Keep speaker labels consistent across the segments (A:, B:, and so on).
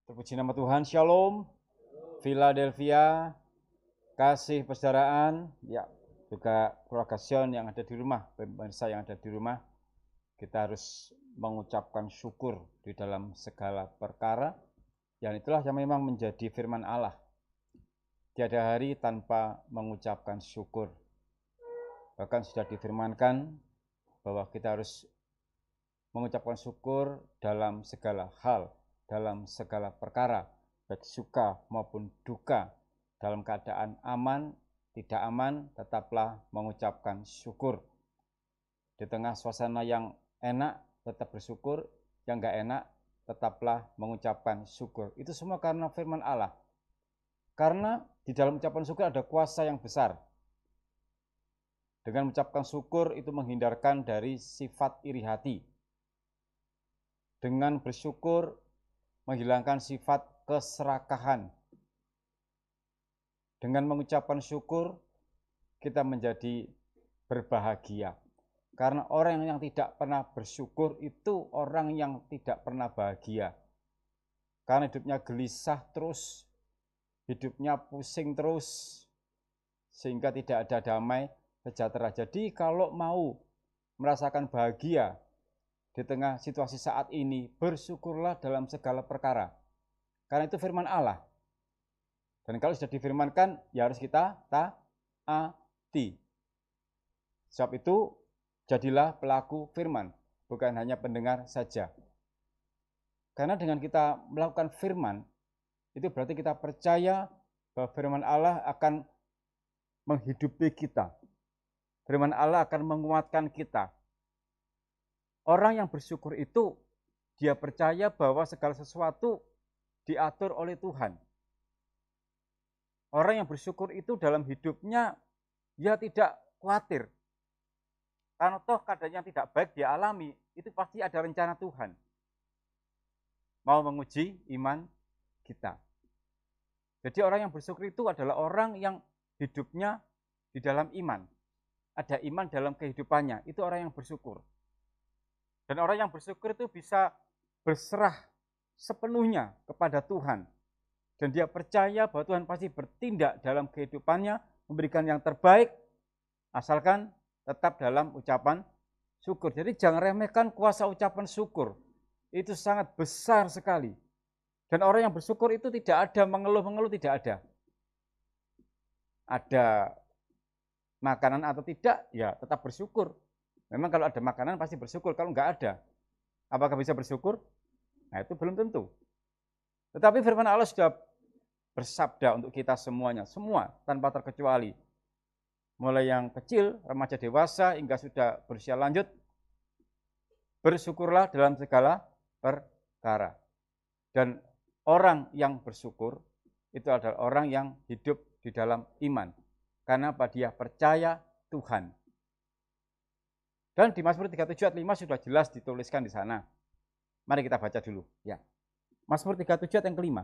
A: Terpuji nama Tuhan, Shalom, Philadelphia, kasih persaudaraan, ya juga keluarga Sion yang ada di rumah, pemirsa yang ada di rumah, kita harus mengucapkan syukur di dalam segala perkara, dan itulah yang memang menjadi firman Allah. Tiada hari tanpa mengucapkan syukur. Bahkan sudah difirmankan bahwa kita harus mengucapkan syukur dalam segala hal, dalam segala perkara, baik suka maupun duka, dalam keadaan aman, tidak aman, tetaplah mengucapkan syukur. Di tengah suasana yang enak, tetap bersyukur, yang enggak enak, tetaplah mengucapkan syukur. Itu semua karena firman Allah. Karena di dalam ucapan syukur ada kuasa yang besar. Dengan mengucapkan syukur itu menghindarkan dari sifat iri hati. Dengan bersyukur menghilangkan sifat keserakahan. Dengan mengucapkan syukur, kita menjadi berbahagia. Karena orang yang tidak pernah bersyukur itu orang yang tidak pernah bahagia. Karena hidupnya gelisah terus, hidupnya pusing terus, sehingga tidak ada damai sejahtera. Jadi kalau mau merasakan bahagia di tengah situasi saat ini, bersyukurlah dalam segala perkara. Karena itu firman Allah. Dan kalau sudah difirmankan, ya harus kita taati. Sebab itu, jadilah pelaku firman, bukan hanya pendengar saja. Karena dengan kita melakukan firman, itu berarti kita percaya bahwa firman Allah akan menghidupi kita. Firman Allah akan menguatkan kita. Orang yang bersyukur itu, dia percaya bahwa segala sesuatu diatur oleh Tuhan. Orang yang bersyukur itu dalam hidupnya, dia tidak khawatir. Karena toh keadaan yang tidak baik dia alami, itu pasti ada rencana Tuhan. Mau menguji iman kita. Jadi orang yang bersyukur itu adalah orang yang hidupnya di dalam iman. Ada iman dalam kehidupannya, itu orang yang bersyukur. Dan orang yang bersyukur itu bisa berserah sepenuhnya kepada Tuhan. Dan dia percaya bahwa Tuhan pasti bertindak dalam kehidupannya, memberikan yang terbaik, asalkan tetap dalam ucapan syukur. Jadi jangan remehkan kuasa ucapan syukur. Itu sangat besar sekali. Dan orang yang bersyukur itu tidak ada mengeluh-mengeluh, tidak ada. Ada makanan atau tidak, ya tetap bersyukur. Memang kalau ada makanan pasti bersyukur, kalau enggak ada, apakah bisa bersyukur? Nah itu belum tentu. Tetapi firman Allah sudah bersabda untuk kita semuanya, semua tanpa terkecuali. Mulai yang kecil, remaja dewasa, hingga sudah berusia lanjut, bersyukurlah dalam segala perkara. Dan orang yang bersyukur, itu adalah orang yang hidup di dalam iman. Karena apa? Dia percaya Tuhan. Dan di Mazmur 37 ayat 5 sudah jelas dituliskan di sana. Mari kita baca dulu. Ya. Mazmur 37 ayat yang kelima.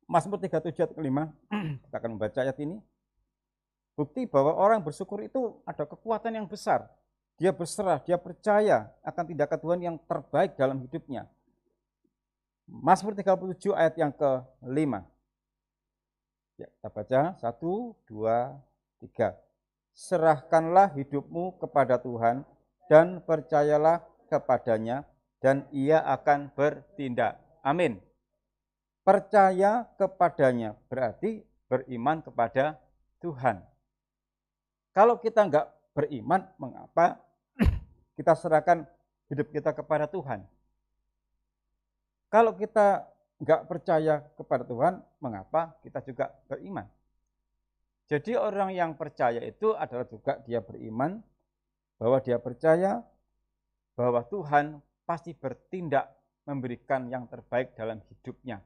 A: Mazmur 37 ayat kelima, kita akan membaca ayat ini. Bukti bahwa orang bersyukur itu ada kekuatan yang besar. Dia berserah, dia percaya akan tindakan Tuhan yang terbaik dalam hidupnya. Mazmur 37 ayat yang kelima. Ya, kita baca 1, 2, 3. Serahkanlah hidupmu kepada Tuhan dan percayalah kepadanya dan ia akan bertindak. Amin. Percaya kepadanya berarti beriman kepada Tuhan. Kalau kita enggak beriman, mengapa kita serahkan hidup kita kepada Tuhan? Kalau kita enggak percaya kepada Tuhan, mengapa kita juga beriman? Jadi orang yang percaya itu adalah juga dia beriman, bahwa dia percaya bahwa Tuhan pasti bertindak memberikan yang terbaik dalam hidupnya.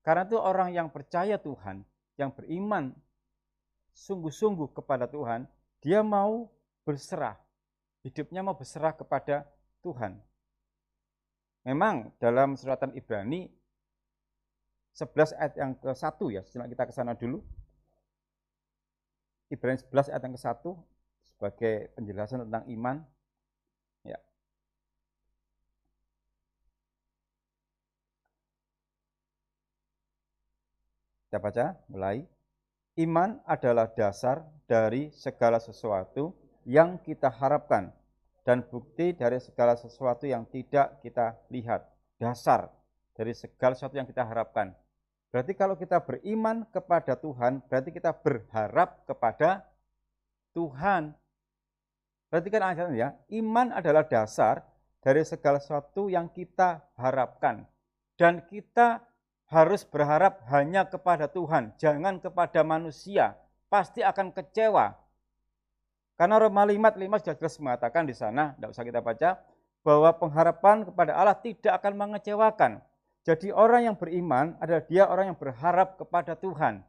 A: Karena itu orang yang percaya Tuhan, yang beriman sungguh-sungguh kepada Tuhan, dia mau berserah, hidupnya mau berserah kepada Tuhan. Memang dalam suratan Ibrani 11 ayat yang ke-1 ya, setelah kita ke sana dulu. Ibrani 11 ayat yang ke-1 sebagai penjelasan tentang iman. Ya. Kita baca mulai. Iman adalah dasar dari segala sesuatu yang kita harapkan dan bukti dari segala sesuatu yang tidak kita lihat. Dasar dari segala sesuatu yang kita harapkan. Berarti kalau kita beriman kepada Tuhan, berarti kita berharap kepada Tuhan. Perhatikan ayatnya ya, iman adalah dasar dari segala sesuatu yang kita harapkan. Dan kita harus berharap hanya kepada Tuhan, jangan kepada manusia. Pasti akan kecewa. Karena Roma 5:5 sudah jelas mengatakan di sana, tidak usah kita baca, bahwa pengharapan kepada Allah tidak akan mengecewakan. Jadi orang yang beriman adalah dia orang yang berharap kepada Tuhan.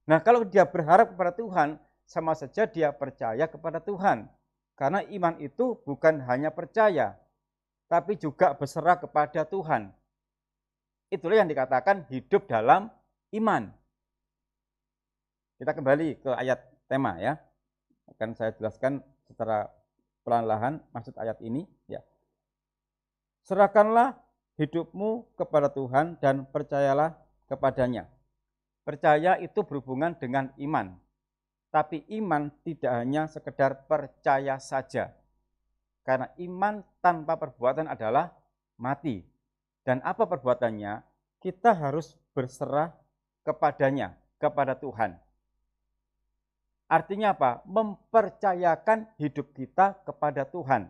A: Nah, kalau dia berharap kepada Tuhan, sama saja dia percaya kepada Tuhan. Karena iman itu bukan hanya percaya, tapi juga berserah kepada Tuhan. Itulah yang dikatakan hidup dalam iman. Kita kembali ke ayat tema ya. Akan saya jelaskan secara perlahan-lahan maksud ayat ini ya. Serahkanlah hidupmu kepada Tuhan dan percayalah kepadanya. Percaya itu berhubungan dengan iman. Tapi iman tidak hanya sekedar percaya saja. Karena iman tanpa perbuatan adalah mati. Dan apa perbuatannya? Kita harus berserah kepadanya, kepada Tuhan. Artinya apa? Mempercayakan hidup kita kepada Tuhan.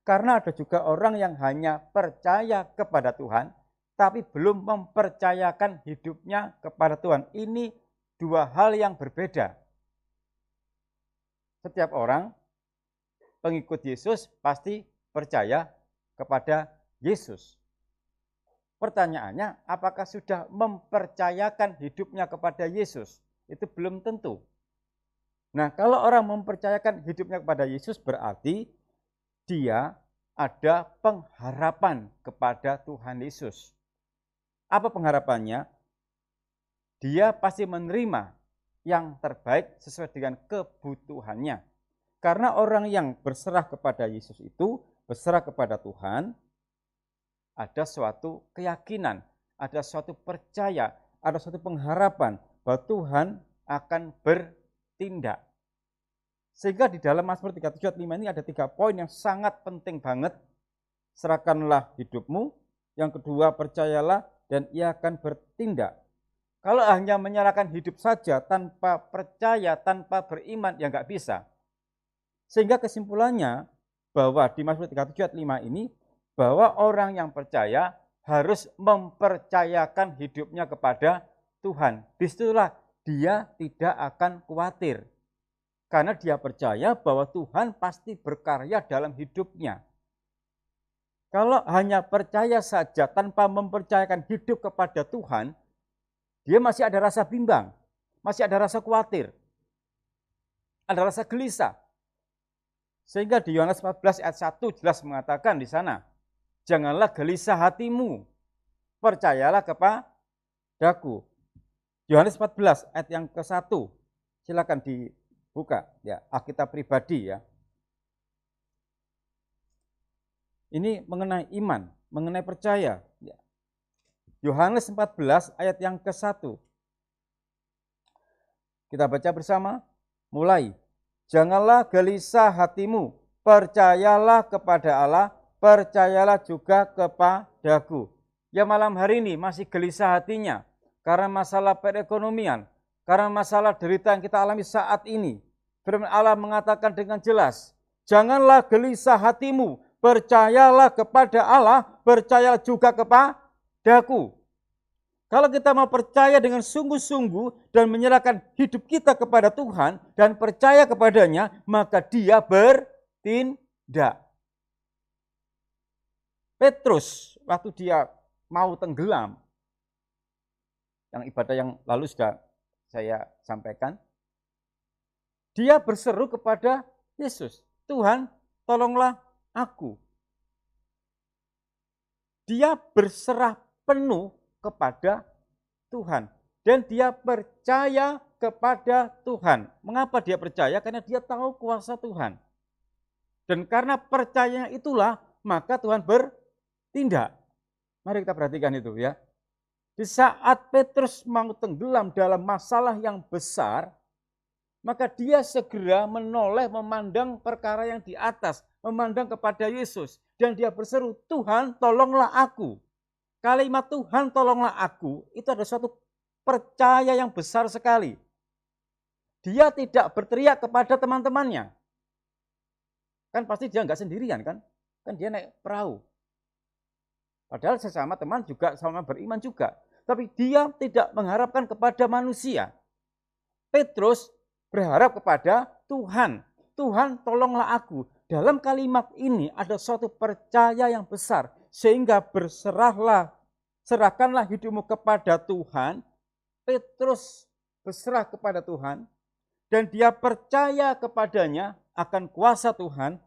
A: Karena ada juga orang yang hanya percaya kepada Tuhan, tapi belum mempercayakan hidupnya kepada Tuhan. Ini dua hal yang berbeda. Setiap orang pengikut Yesus pasti percaya kepada Yesus. Pertanyaannya, apakah sudah mempercayakan hidupnya kepada Yesus? Itu belum tentu. Nah, kalau orang mempercayakan hidupnya kepada Yesus berarti dia ada pengharapan kepada Tuhan Yesus. Apa pengharapannya? Dia pasti menerima yang terbaik sesuai dengan kebutuhannya. Karena orang yang berserah kepada Yesus itu, berserah kepada Tuhan, ada suatu keyakinan, ada suatu percaya, ada suatu pengharapan bahwa Tuhan akan bertindak. Sehingga di dalam Mazmur 37:5 ini ada 3 poin yang sangat penting banget. Serahkanlah hidupmu, yang kedua percayalah dan ia akan bertindak. Kalau hanya menyerahkan hidup saja tanpa percaya, tanpa beriman, ya nggak bisa. Sehingga kesimpulannya bahwa di Mazmur 37:5 ini, bahwa orang yang percaya harus mempercayakan hidupnya kepada Tuhan. Disitulah dia tidak akan khawatir. Karena dia percaya bahwa Tuhan pasti berkarya dalam hidupnya. Kalau hanya percaya saja tanpa mempercayakan hidup kepada Tuhan, dia masih ada rasa bimbang, masih ada rasa khawatir, ada rasa gelisah. Sehingga di Yohanes 14 ayat 1 jelas mengatakan di sana, janganlah gelisah hatimu, percayalah kepadaku. Yohanes 14 ayat yang ke-1, silakan dibuka ya, Alkitab pribadi ya. Ini mengenai iman, mengenai percaya. Yohanes 14 ayat yang ke-1. Kita baca bersama, mulai. Janganlah gelisah hatimu, percayalah kepada Allah, percayalah juga kepadaku. Ya malam hari ini masih gelisah hatinya karena masalah perekonomian, karena masalah derita yang kita alami saat ini. Firman Allah mengatakan dengan jelas, janganlah gelisah hatimu, percayalah kepada Allah, percayalah juga kepadaku. Kalau kita mau percaya dengan sungguh-sungguh dan menyerahkan hidup kita kepada Tuhan dan percaya kepadanya, maka dia bertindak. Petrus waktu dia mau tenggelam, yang ibadah yang lalu sudah saya sampaikan, dia berseru kepada Yesus, Tuhan tolonglah aku. Dia berserah penuh kepada Tuhan dan dia percaya kepada Tuhan. Mengapa dia percaya? Karena dia tahu kuasa Tuhan. Dan karena percayanya itulah maka Tuhan bertindak. Mari kita perhatikan itu ya. Di saat Petrus mau tenggelam dalam masalah yang besar, maka dia segera menoleh memandang perkara yang di atas, memandang kepada Yesus. Dan dia berseru, Tuhan tolonglah aku. Kalimat Tuhan tolonglah aku, itu ada suatu percaya yang besar sekali. Dia tidak berteriak kepada teman-temannya. Kan pasti dia nggak sendirian kan? Kan dia naik perahu. Padahal sesama teman juga sama beriman juga. Tapi dia tidak mengharapkan kepada manusia. Petrus berharap kepada Tuhan. Tuhan tolonglah aku. Dalam kalimat ini ada suatu percaya yang besar. Sehingga serahkanlah hidupmu kepada Tuhan. Petrus berserah kepada Tuhan. Dan dia percaya kepadanya akan kuasa Tuhan.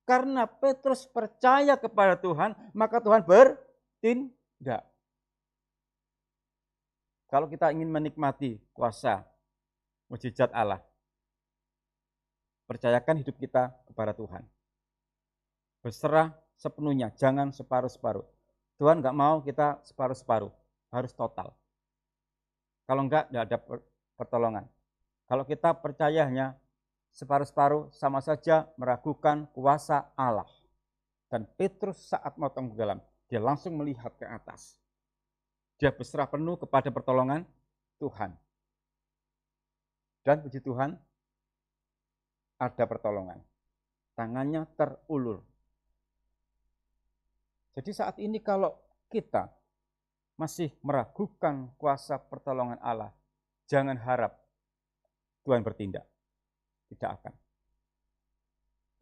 A: Karena Petrus percaya kepada Tuhan, maka Tuhan bertindak. Kalau kita ingin menikmati kuasa mujizat Allah, percayakan hidup kita kepada Tuhan. Berserah sepenuhnya, jangan separuh-separuh. Tuhan nggak mau kita separuh-separuh, harus total. Kalau enggak ada pertolongan. Kalau kita percayanya separuh-separuh, sama saja meragukan kuasa Allah. Dan Petrus saat mau tenggelam, dia langsung melihat ke atas. Dia berserah penuh kepada pertolongan Tuhan. Dan puji Tuhan, ada pertolongan. Tangannya terulur. Jadi saat ini kalau kita masih meragukan kuasa pertolongan Allah, jangan harap Tuhan bertindak. Tidak akan.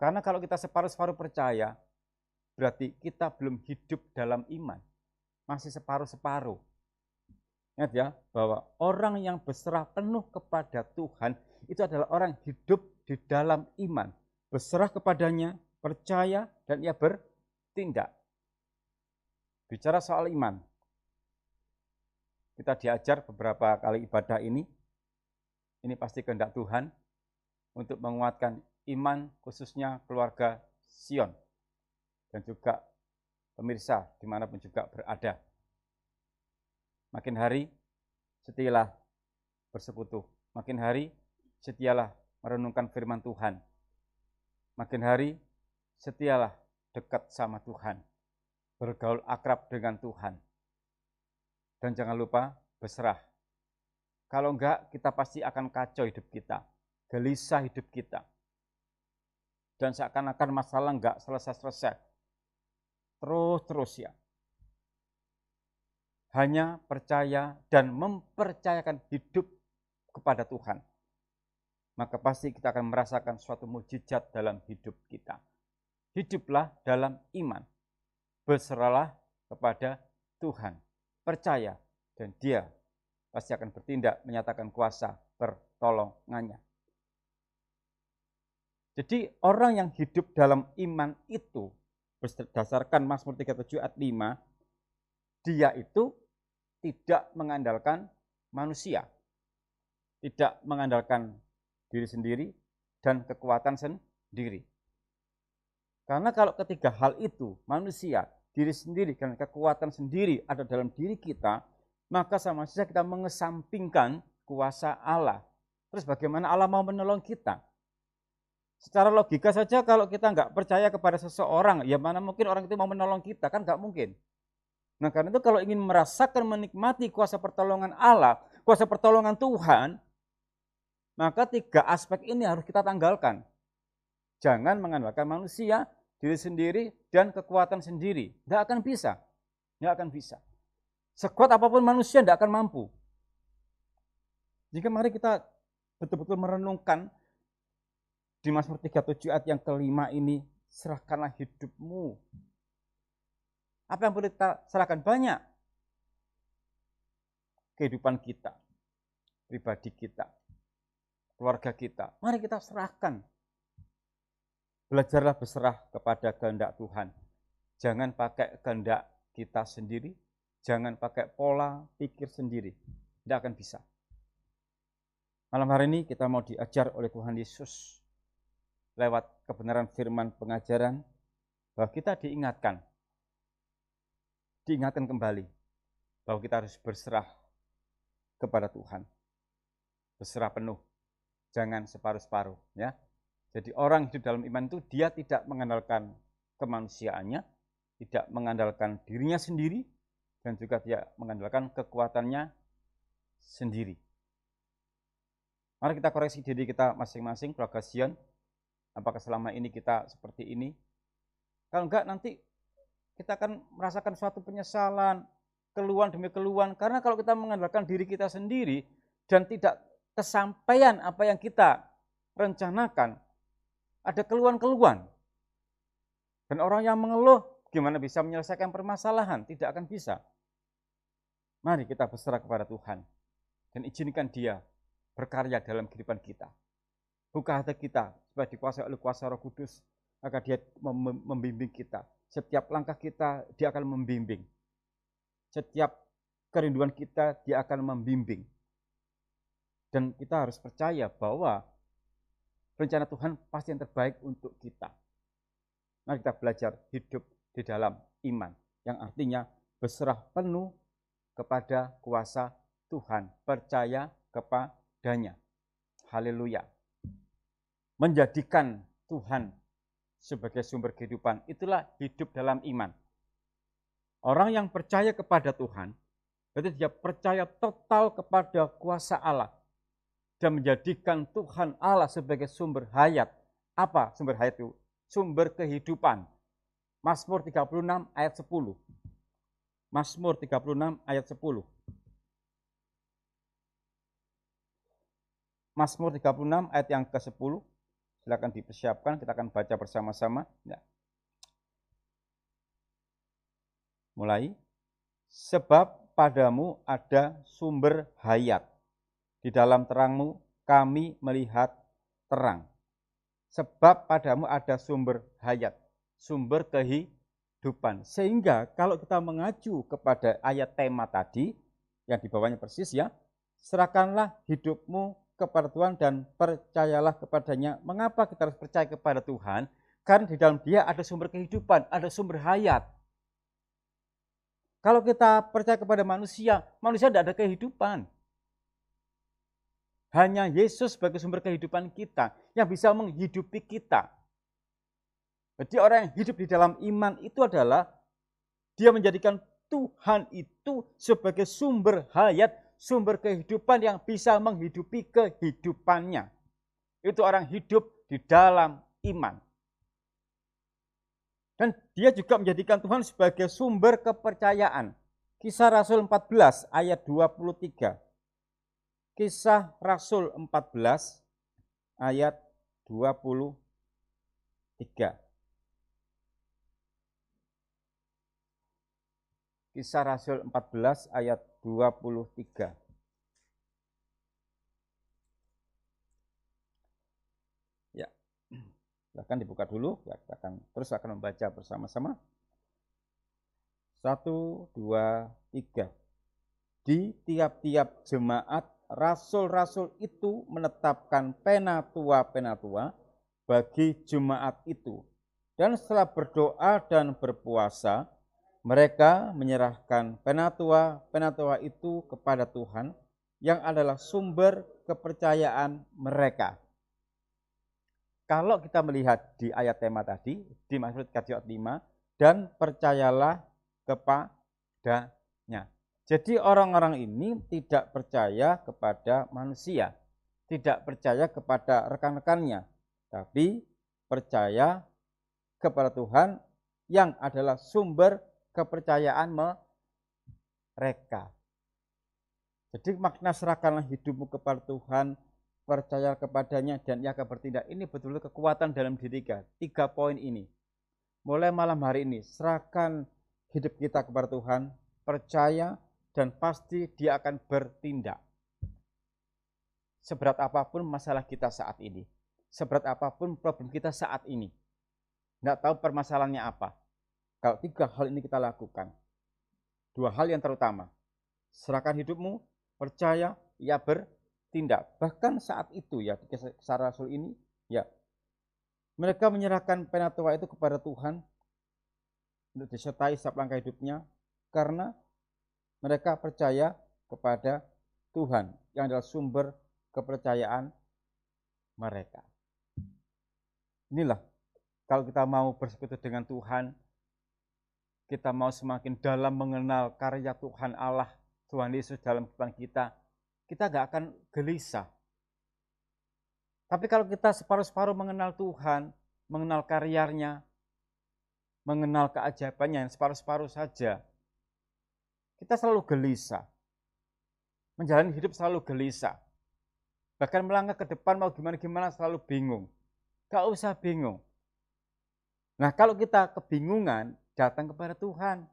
A: Karena kalau kita separuh-separuh percaya, berarti kita belum hidup dalam iman. Masih separuh-separuh. Ingat ya, bahwa orang yang berserah penuh kepada Tuhan, itu adalah orang hidup di dalam iman. Berserah kepadanya, percaya, dan ia bertindak. Bicara soal iman, kita diajar beberapa kali ibadah ini pasti kehendak Tuhan, untuk menguatkan iman khususnya keluarga Sion. Dan juga pemirsa dimanapun juga berada. Makin hari setialah bersekutu. Makin hari setialah merenungkan firman Tuhan. Makin hari setialah dekat sama Tuhan. Bergaul akrab dengan Tuhan. Dan jangan lupa berserah. Kalau enggak, kita pasti akan kacau hidup kita. Gelisah hidup kita. Dan seakan-akan masalah enggak selesai-selesai. Terus ya. Hanya percaya dan mempercayakan hidup kepada Tuhan. Maka pasti kita akan merasakan suatu mukjizat dalam hidup kita. Hiduplah dalam iman. Berserahlah kepada Tuhan. Percaya dan Dia pasti akan bertindak menyatakan kuasa pertolongannya. Jadi orang yang hidup dalam iman itu berdasarkan Mazmur 37 ayat 5, dia itu tidak mengandalkan manusia, tidak mengandalkan diri sendiri dan kekuatan sendiri. Karena kalau ketiga hal itu, manusia, diri sendiri dan kekuatan sendiri ada dalam diri kita, maka sama saja kita mengesampingkan kuasa Allah. Terus bagaimana Allah mau menolong kita? Secara logika saja kalau kita nggak percaya kepada seseorang, ya mana mungkin orang itu mau menolong kita, kan nggak mungkin. Nah karena itu kalau ingin merasakan menikmati kuasa pertolongan Allah, kuasa pertolongan Tuhan, maka tiga aspek ini harus kita tanggalkan. Jangan mengandalkan manusia, diri sendiri, dan kekuatan sendiri. Nggak akan bisa. Nggak akan bisa. Sekuat apapun manusia nggak akan mampu. Jika mari kita betul-betul merenungkan di Mazmur 37 ayat yang kelima ini, serahkanlah hidupmu. Apa yang boleh kita serahkan? Banyak. Kehidupan kita, pribadi kita, keluarga kita. Mari kita serahkan. Belajarlah berserah kepada kehendak Tuhan. Jangan pakai kehendak kita sendiri, jangan pakai pola pikir sendiri. Tidak akan bisa. Malam hari ini kita mau diajar oleh Tuhan Yesus lewat kebenaran firman pengajaran, bahwa kita diingatkan kembali bahwa kita harus berserah kepada Tuhan. Berserah penuh, jangan separuh-separuh, ya. Jadi orang hidup dalam iman itu dia tidak mengandalkan kemanusiaannya, tidak mengandalkan dirinya sendiri, dan juga dia mengandalkan kekuatannya sendiri. Mari kita koreksi diri kita masing-masing, keluarga Zion. Apakah selama ini kita seperti ini? Kalau enggak, nanti kita akan merasakan suatu penyesalan, keluhan demi keluhan. Karena kalau kita mengandalkan diri kita sendiri dan tidak kesampaian apa yang kita rencanakan, ada keluhan-keluhan. Dan orang yang mengeluh, gimana bisa menyelesaikan permasalahan? Tidak akan bisa. Mari kita berserah kepada Tuhan dan izinkan Dia berkarya dalam kehidupan kita. Buka hati kita supaya dikuasai oleh kuasa Roh Kudus, agar Dia membimbing kita. Setiap langkah kita, Dia akan membimbing. Setiap kerinduan kita, Dia akan membimbing. Dan kita harus percaya bahwa rencana Tuhan pasti yang terbaik untuk kita. Mari kita belajar hidup di dalam iman, yang artinya berserah penuh kepada kuasa Tuhan, percaya kepadanya. Haleluya. Menjadikan Tuhan sebagai sumber kehidupan, itulah hidup dalam iman. Orang yang percaya kepada Tuhan, berarti dia percaya total kepada kuasa Allah dan menjadikan Tuhan Allah sebagai sumber hayat. Apa sumber hayat itu? Sumber kehidupan. Mazmur 36 ayat 10. Mazmur 36 ayat 10. Mazmur 36 ayat yang ke-10. Silakan dipersiapkan, kita akan baca bersama-sama. Ya. Mulai. Sebab padamu ada sumber hayat. Di dalam terangmu kami melihat terang. Sebab padamu ada sumber hayat, sumber kehidupan. Sehingga kalau kita mengacu kepada ayat tema tadi, yang di bawahnya persis ya, serahkanlah hidupmu kepada Tuhan dan percayalah kepadanya. Mengapa kita harus percaya kepada Tuhan? Karena di dalam Dia ada sumber kehidupan, ada sumber hayat. Kalau kita percaya kepada manusia, manusia tidak ada kehidupan. Hanya Yesus sebagai sumber kehidupan kita, yang bisa menghidupi kita. Jadi orang yang hidup di dalam iman itu adalah, dia menjadikan Tuhan itu sebagai sumber hayat, sumber kehidupan yang bisa menghidupi kehidupannya. Itu orang hidup di dalam iman. Dan dia juga menjadikan Tuhan sebagai sumber kepercayaan. Kisah Rasul 14 ayat 23. Kisah Rasul 14 ayat 23. Kisah Rasul 14 ayat 23. Ya. Silakan dibuka dulu, ya, kita akan membaca bersama-sama. 1, 2, 3. Di tiap-tiap jemaat rasul-rasul itu menetapkan penatua-penatua bagi jemaat itu. Dan setelah berdoa dan berpuasa, mereka menyerahkan penatua-penatua itu kepada Tuhan, yang adalah sumber kepercayaan mereka. Kalau kita melihat di ayat tema tadi, di Mazmur 35, dan percayalah kepadanya. Jadi orang-orang ini tidak percaya kepada manusia, tidak percaya kepada rekan-rekannya, tapi percaya kepada Tuhan yang adalah sumber kepercayaan mereka. Jadi makna serahkanlah hidupmu kepada Tuhan, percaya kepadanya dan Ia akan bertindak. Ini betul-betul kekuatan dalam diri kita. 3 poin ini. Mulai malam hari ini, serahkan hidup kita kepada Tuhan, percaya, dan pasti Dia akan bertindak. Seberat apapun masalah kita saat ini, seberat apapun problem kita saat ini, nggak tahu permasalahannya apa. Kalau 3 hal ini kita lakukan, 2 hal yang terutama, serahkan hidupmu, percaya, Ia bertindak. Bahkan saat itu ya, di Kisah Rasul ini, ya, mereka menyerahkan penatua itu kepada Tuhan untuk disertai setiap langkah hidupnya, karena Mereka percaya kepada Tuhan yang adalah sumber kepercayaan mereka. Inilah, kalau kita mau bersekutu dengan Tuhan, kita mau semakin dalam mengenal karya Tuhan Allah, Tuhan Yesus dalam kehidupan kita gak akan gelisah. Tapi kalau kita separuh-separuh mengenal Tuhan, mengenal karyanya, mengenal keajaibannya yang separuh-separuh saja, kita selalu gelisah. Menjalani hidup selalu gelisah. Bahkan melangkah ke depan mau gimana-gimana selalu bingung. Gak usah bingung. Nah, kalau kita kebingungan, datang kepada Tuhan.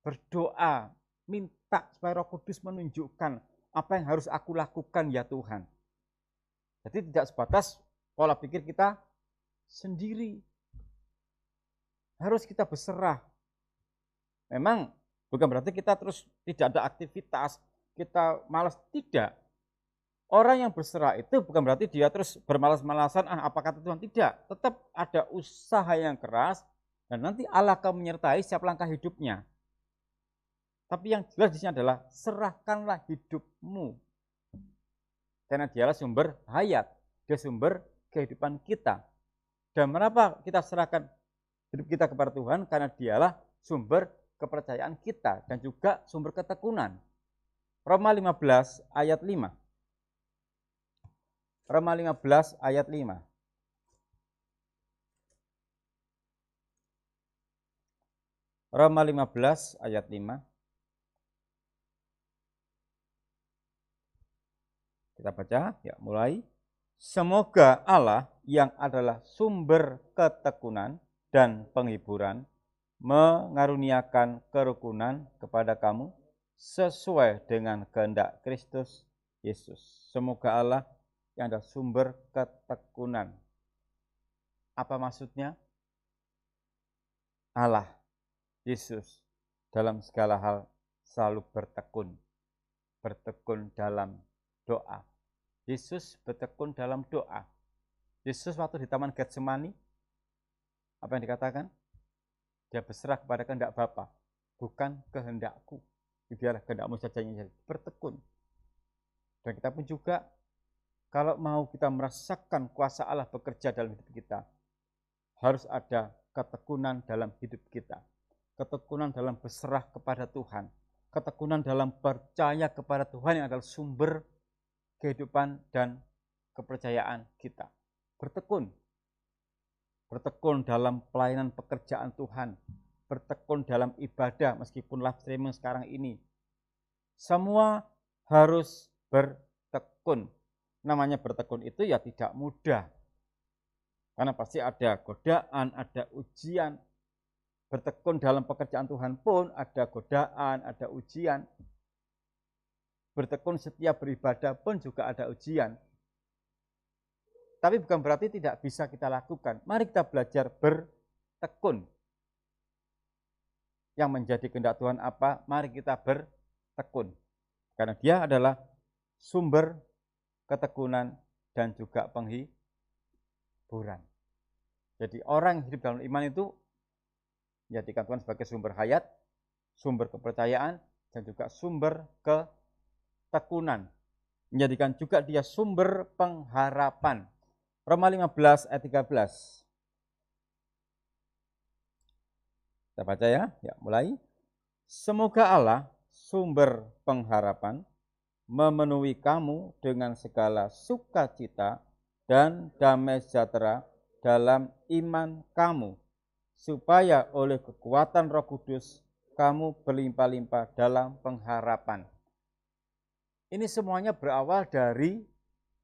A: Berdoa, minta supaya Roh Kudus menunjukkan apa yang harus aku lakukan ya Tuhan. Jadi tidak sebatas pola pikir kita sendiri. Harus kita berserah. Memang bukan berarti kita terus tidak ada aktivitas, kita malas, tidak. Orang yang berserah itu bukan berarti dia terus bermalas-malasan, apa kata Tuhan, tidak. Tetap ada usaha yang keras, dan nanti Allah akan menyertai setiap langkah hidupnya. Tapi yang jelas di sini adalah serahkanlah hidupmu. Karena dialah sumber hayat, dia sumber kehidupan kita. Dan mengapa kita serahkan hidup kita kepada Tuhan? Karena dialah sumber kepercayaan kita dan juga sumber ketekunan. Roma 15 ayat 5. Roma 15 ayat 5. Roma 15 ayat 5. Kita baca, ya mulai. Semoga Allah yang adalah sumber ketekunan dan penghiburan mengaruniakan kerukunan kepada kamu sesuai dengan kehendak Kristus Yesus. Semoga Allah yang adalah sumber ketekunan. Apa maksudnya? Allah, Yesus dalam segala hal selalu bertekun. Bertekun dalam doa. Yesus bertekun dalam doa. Yesus waktu di Taman Getsemani, apa yang dikatakan? Dia berserah kepada kehendak Bapa, bukan kehendakku. Biarlah kehendakmu saja yang jadi. Bertekun. Dan kita pun juga, kalau mau kita merasakan kuasa Allah bekerja dalam hidup kita, harus ada ketekunan dalam hidup kita. Ketekunan dalam berserah kepada Tuhan. Ketekunan dalam percaya kepada Tuhan yang adalah sumber kehidupan dan kepercayaan kita. Bertekun. Bertekun dalam pelayanan pekerjaan Tuhan. Bertekun dalam ibadah meskipun live streaming sekarang ini. Semua harus bertekun. Namanya bertekun itu ya tidak mudah. Karena pasti ada godaan, ada ujian. Bertekun dalam pekerjaan Tuhan pun ada godaan, ada ujian. Bertekun setiap beribadah pun juga ada ujian. Tapi bukan berarti tidak bisa kita lakukan. Mari kita belajar bertekun. Yang menjadi kehendak Tuhan apa? Mari kita bertekun. Karena dia adalah sumber ketekunan dan juga penghiburan. Jadi orang yang hidup dalam iman itu menjadikan Tuhan sebagai sumber hayat, sumber kepercayaan, dan juga sumber ketekunan. Menjadikan juga dia sumber pengharapan. Roma 15 ayat 13. Kita baca ya, mulai. Semoga Allah, sumber pengharapan, memenuhi kamu dengan segala sukacita dan damai sejahtera dalam iman kamu, supaya oleh kekuatan Roh Kudus kamu berlimpah-limpah dalam pengharapan. Ini semuanya berawal dari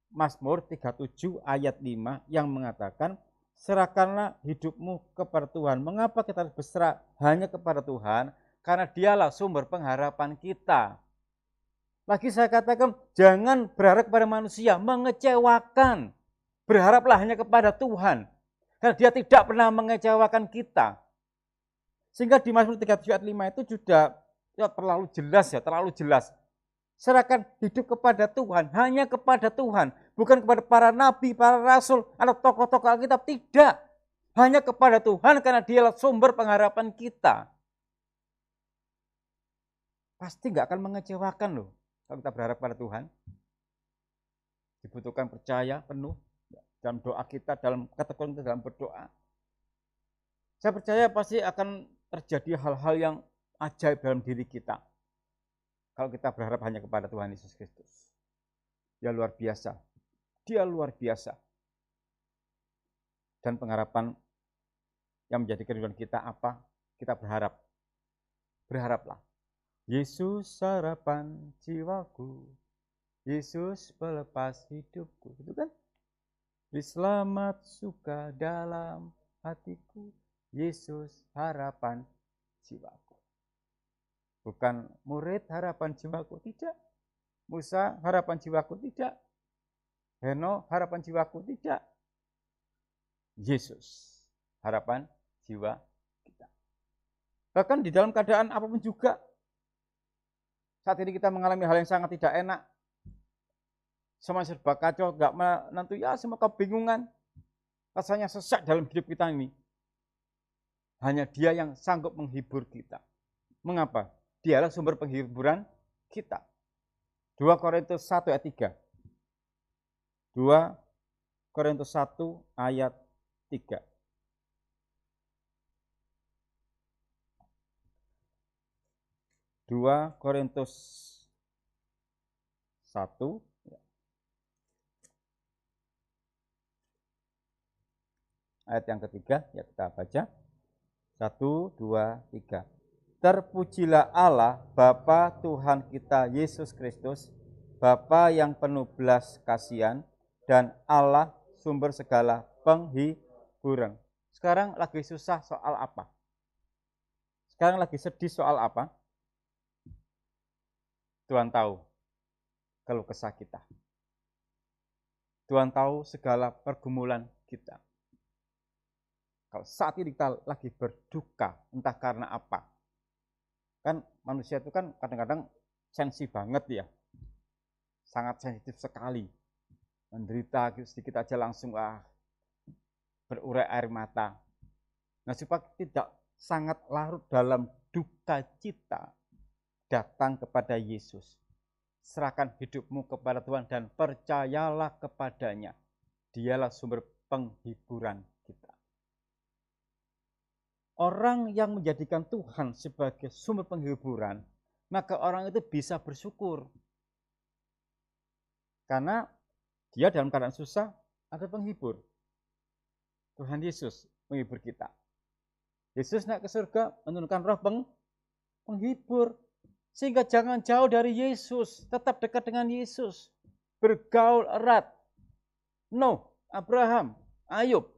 A: Mazmur 37 ayat 5 yang mengatakan, serahkanlah hidupmu kepada Tuhan. Mengapa kita harus berserah hanya kepada Tuhan? Karena dialah sumber pengharapan kita. Lagi saya katakan, jangan berharap kepada manusia, mengecewakan. Berharaplah hanya kepada Tuhan. Karena dia tidak pernah mengecewakan kita. Sehingga di Mazmur 37 ayat 5 itu sudah terlalu jelas. Serahkan hidup kepada Tuhan, hanya kepada Tuhan. Bukan kepada para nabi, para rasul, atau tokoh-tokoh Alkitab, tidak. Hanya kepada Tuhan karena dialah sumber pengharapan kita. pasti nggak akan mengecewakan loh kalau kita berharap pada Tuhan. Dibutuhkan percaya penuh dalam doa kita, dalam ketekunan kita dalam berdoa. Saya percaya pasti akan terjadi hal-hal yang ajaib dalam diri kita kalau kita berharap hanya kepada Tuhan Yesus Kristus. Dia luar biasa. Dia luar biasa. Dan pengharapan yang menjadi kehidupan kita apa? Kita berharap. Berharaplah. Yesus harapan jiwaku. Yesus pelepas hidupku. Itu kan? Selamat suka dalam hatiku. Yesus harapan jiwaku. Bukan murid harapan jiwaku, tidak. Musa harapan jiwaku, tidak. Heno harapan jiwaku, tidak. Yesus harapan jiwa kita. Bahkan di dalam keadaan apapun juga, saat ini kita mengalami hal yang sangat tidak enak, semua serba kacau, gak menentu, ya semua kebingungan, rasanya sesak dalam hidup kita ini. Hanya Dia yang sanggup menghibur kita. Mengapa? Dialah sumber penghiburan kita. 2 Korintus 1 ayat 3. 2 Korintus 1 ayat 3. Dua Korintus 1 ayat yang ketiga, ya kita baca. 1, 2, 3. Terpujilah Allah, Bapa Tuhan kita Yesus Kristus, Bapa yang penuh belas kasihan, dan Allah sumber segala penghiburan. Sekarang lagi susah soal apa? Sekarang lagi sedih soal apa? Tuhan tahu keluh kesah kita. Tuhan tahu segala pergumulan kita. Kalau saat ini kita lagi berduka, entah karena apa. Kan manusia itu kan kadang-kadang sensi banget ya. Sangat sensitif sekali. Menderita sedikit aja langsung berurai air mata. Nah, supaya tidak sangat larut dalam duka cita, datang kepada Yesus. Serahkan hidupmu kepada Tuhan dan percayalah kepadanya. Dialah sumber penghiburan kita. Orang yang menjadikan Tuhan sebagai sumber penghiburan, maka orang itu bisa bersyukur. Karena dia dalam keadaan susah, ada penghibur. Tuhan Yesus menghibur kita. Yesus naik ke surga, menurunkan roh penghibur. Sehingga jangan jauh dari Yesus, tetap dekat dengan Yesus. Bergaul erat. Nuh, Abraham, Ayub,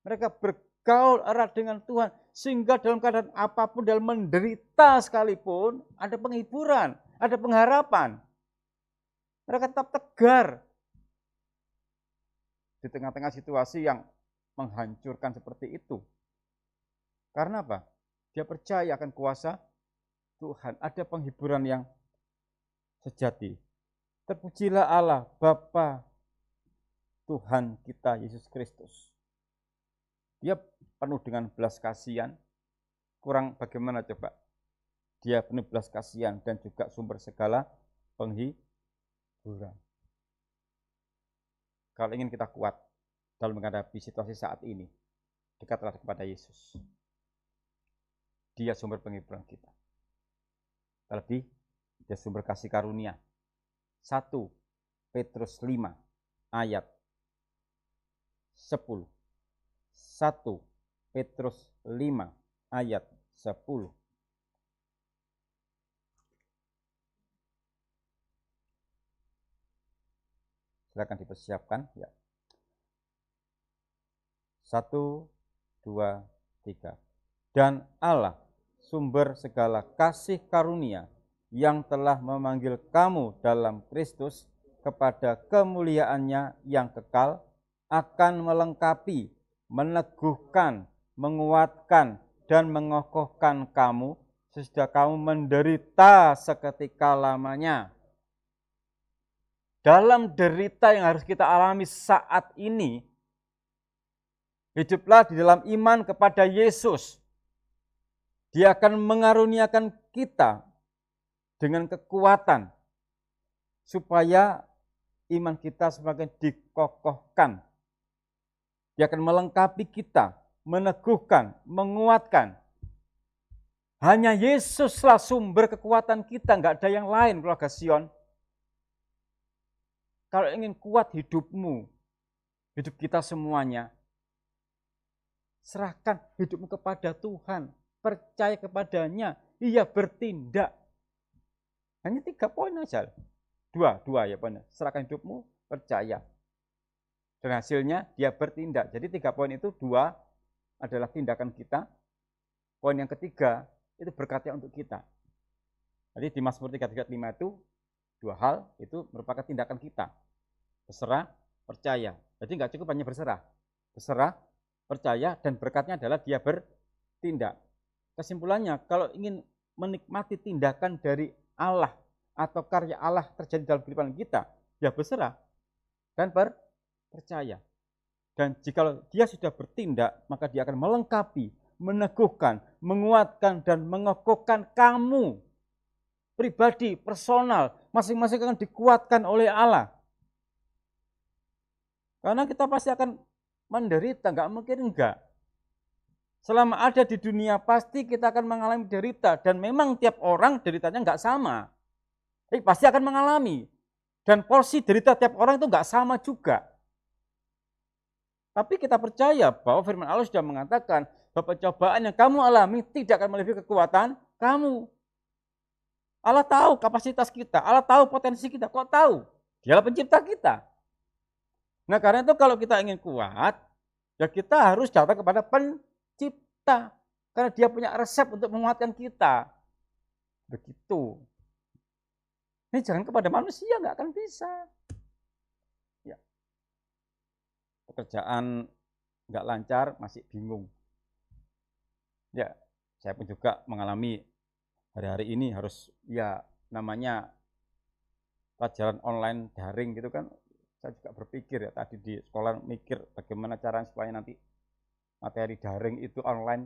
A: mereka bergaul erat dengan Tuhan. Sehingga dalam keadaan apapun, dalam menderita sekalipun, ada penghiburan, ada pengharapan. Mereka tetap tegar. Di tengah-tengah situasi yang menghancurkan seperti itu. Karena apa? Dia percaya akan kuasa Tuhan, ada penghiburan yang sejati. Terpujilah Allah, Bapa Tuhan kita Yesus Kristus. Dia penuh dengan belas kasihan. Kurang bagaimana coba? Dia penuh belas kasihan dan juga sumber segala penghiburan. Kalau ingin kita kuat dalam menghadapi situasi saat ini, dekatlah kepada Yesus. Dia sumber penghiburan kita. Terlebih, dia sumber kasih karunia. 1 Petrus 5 ayat 10. 1 Petrus 5 ayat 10. Silakan dipersiapkan ya. 1, 2, 3. Dan Allah sumber segala kasih karunia yang telah memanggil kamu dalam Kristus kepada kemuliaannya yang kekal, akan melengkapi, meneguhkan, menguatkan, dan mengokohkan kamu sesudah kamu menderita seketika lamanya. Dalam derita yang harus kita alami saat ini, hiduplah di dalam iman kepada Yesus. Dia akan mengaruniakan kita dengan kekuatan supaya iman kita semakin dikokohkan. Dia akan melengkapi kita, meneguhkan, menguatkan. Hanya Yesuslah sumber kekuatan kita, enggak ada yang lain, keluarga Sion. Kalau ingin kuat hidupmu, hidup kita semuanya, serahkan hidupmu kepada Tuhan, percaya kepadanya, ia bertindak. Hanya 3 poin aja. Dua ya poinnya. Serahkan hidupmu, percaya. Dan hasilnya dia bertindak. Jadi 3 poin itu 2 adalah tindakan kita. Poin yang ketiga itu berkatnya untuk kita. Jadi di Mazmur 3:5 itu 2 hal itu merupakan tindakan kita. Berserah, percaya. Jadi nggak cukup hanya berserah. Berserah, percaya, dan berkatnya adalah dia bertindak. Kesimpulannya, kalau ingin menikmati tindakan dari Allah atau karya Allah terjadi dalam kehidupan kita, ya berserah dan percaya. Dan jika dia sudah bertindak, maka dia akan melengkapi, meneguhkan, menguatkan, dan mengokohkan kamu. Pribadi, personal, masing-masing akan dikuatkan oleh Allah. Karena kita pasti akan menderita, nggak mungkin enggak. Selama ada di dunia, pasti kita akan mengalami derita. Dan memang tiap orang deritanya nggak sama. Tapi pasti akan mengalami. Dan porsi derita tiap orang itu nggak sama juga. Tapi kita percaya bahwa firman Allah sudah mengatakan bahwa cobaan yang kamu alami tidak akan melebihi kekuatan kamu. Allah tahu kapasitas kita, Allah tahu potensi kita. Kok tahu? Dialah pencipta kita. Nah karena itu kalau kita ingin kuat, ya kita harus datang kepada pencipta. Karena dia punya resep untuk menguatkan kita. Begitu. Ini jangan kepada manusia, nggak akan bisa. Ya. Pekerjaan nggak lancar, masih bingung. Ya, saya pun juga mengalami hari-hari ini harus ya namanya pelajaran online daring gitu kan. Saya juga berpikir ya tadi di sekolah mikir bagaimana caranya supaya nanti materi daring itu online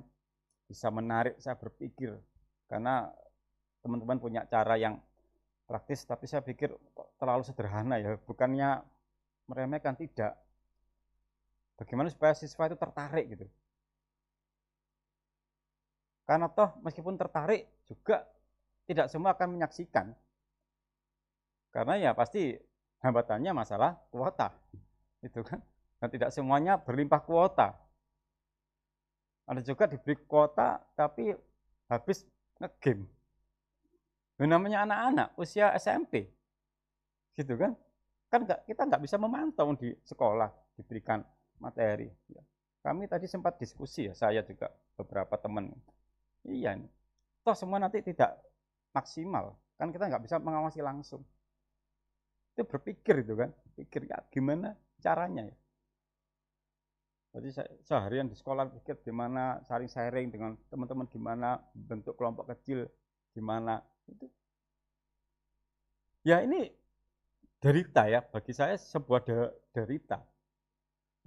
A: bisa menarik. Saya berpikir karena teman-teman punya cara yang praktis, tapi saya pikir terlalu sederhana ya, bukannya meremehkan, tidak. Bagaimana supaya siswa itu tertarik gitu. Karena toh meskipun tertarik juga tidak semua akan menyaksikan. Karena ya pasti hambatannya masalah kuota. Itu kan. Dan tidak semuanya berlimpah kuota. Ada juga diberi kuota tapi habis nge-game. Namanya anak-anak usia SMP. Gitu kan. Kan kita nggak bisa memantau di sekolah diberikan materi. Kami tadi sempat diskusi ya, saya juga beberapa teman. Iya, toh semua nanti tidak maksimal, kan kita nggak bisa mengawasi langsung. Itu berpikir itu kan, pikir ya gimana caranya ya. Jadi seharian di sekolah pikir gimana sharing dengan teman-teman, gimana bentuk kelompok kecil, gimana itu. Ya ini derita ya, bagi saya sebuah derita.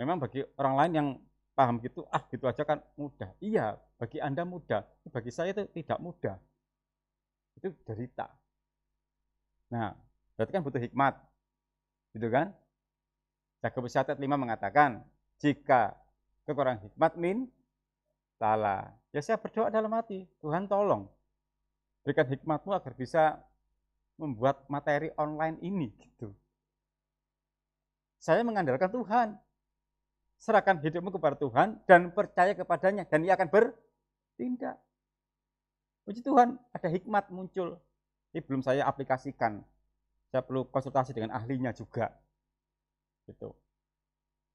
A: Memang bagi orang lain yang paham gitu, gitu aja kan mudah. Iya, bagi Anda mudah, bagi saya itu tidak mudah. Itu derita. Nah, berarti kan butuh hikmat. Gitu kan? Yakobus 1:5 mengatakan, jika kekurangan hikmat salah. Ya saya berdoa dalam hati, Tuhan tolong berikan hikmatmu agar bisa membuat materi online ini gitu. Saya mengandalkan Tuhan. Serahkan hidupmu kepada Tuhan dan percaya kepadanya dan ia akan bertindak. Puji Tuhan, ada hikmat muncul. Ini belum saya aplikasikan. Saya perlu konsultasi dengan ahlinya juga. Gitu.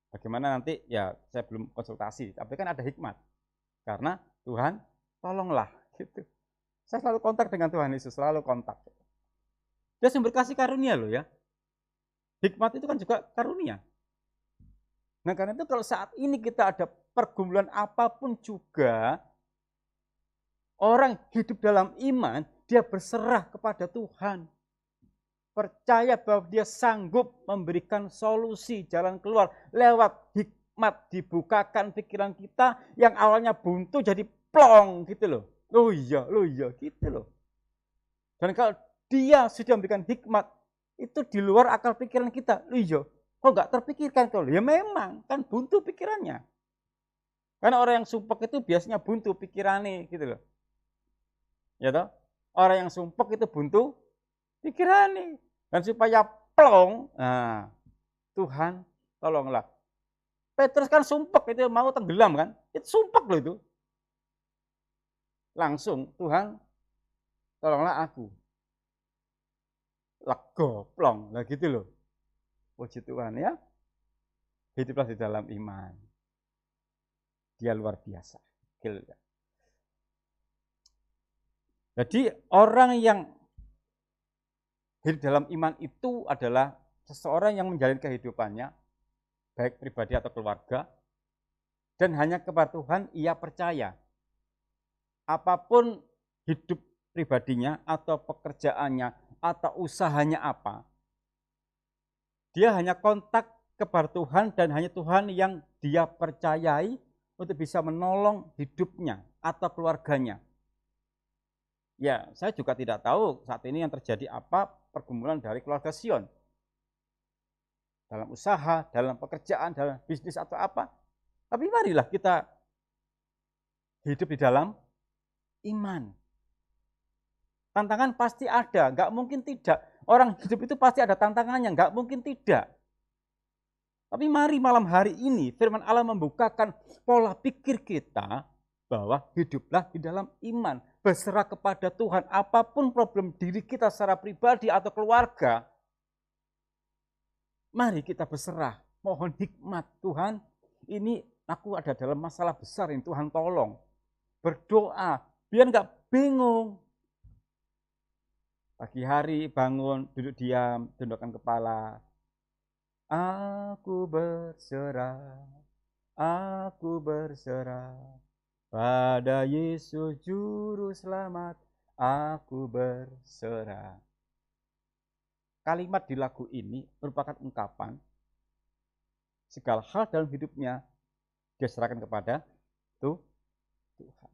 A: Bagaimana nanti ya saya belum konsultasi, tapi kan ada hikmat. Karena Tuhan tolonglah gitu. Saya selalu kontak dengan Tuhan Yesus, selalu kontak. Dia sumber kasih karunia loh ya. Hikmat itu kan juga karunia. Nah karena itu kalau saat ini kita ada pergumulan apapun juga, orang hidup dalam iman, dia berserah kepada Tuhan. Percaya bahwa dia sanggup memberikan solusi, jalan keluar lewat hikmat, dibukakan pikiran kita yang awalnya buntu jadi plong gitu loh. Oh iya gitu loh. Dan kalau Dia sudah memberikan hikmat. Itu di luar akal pikiran kita. Iya, kok nggak terpikirkan kalau? Ya memang, kan buntu pikirannya. Karena orang yang sumpek itu biasanya buntu pikirannya gitu loh. Ya toh? Orang yang sumpek itu buntu pikirannya. Dan supaya plong, nah, Tuhan tolonglah. Petrus kan sumpek itu mau tenggelam kan? Itu sumpek loh itu. Langsung Tuhan tolonglah aku. Lego, plong, lah gitu loh. Puji Tuhan ya. Hiduplah di dalam iman. Dia luar biasa. Gila. Jadi orang yang hidup dalam iman itu adalah seseorang yang menjalin kehidupannya, baik pribadi atau keluarga, dan hanya kepada Tuhan ia percaya. Apapun hidup pribadinya atau pekerjaannya atau usahanya apa, dia hanya kontak kepada Tuhan dan hanya Tuhan yang dia percayai untuk bisa menolong hidupnya atau keluarganya. Ya, saya juga tidak tahu saat ini yang terjadi apa pergumulan dari keluarga Sion. Dalam usaha, dalam pekerjaan, dalam bisnis atau apa. Tapi marilah kita hidup di dalam iman. Tantangan pasti ada, nggak mungkin tidak. Orang hidup itu pasti ada tantangannya, nggak mungkin tidak. Tapi mari malam hari ini firman Allah membukakan pola pikir kita bahwa hiduplah di dalam iman. Berserah kepada Tuhan, apapun problem diri kita secara pribadi atau keluarga, mari kita berserah, mohon hikmat Tuhan, ini aku ada dalam masalah besar ini, Tuhan tolong. Berdoa, biar nggak bingung. Pagi hari bangun, duduk diam, tundukkan kepala. Aku berserah. Pada Yesus Juru Selamat, aku berserah. Kalimat di lagu ini merupakan ungkapan segala hal dalam hidupnya dia serahkan kepada Tuhan.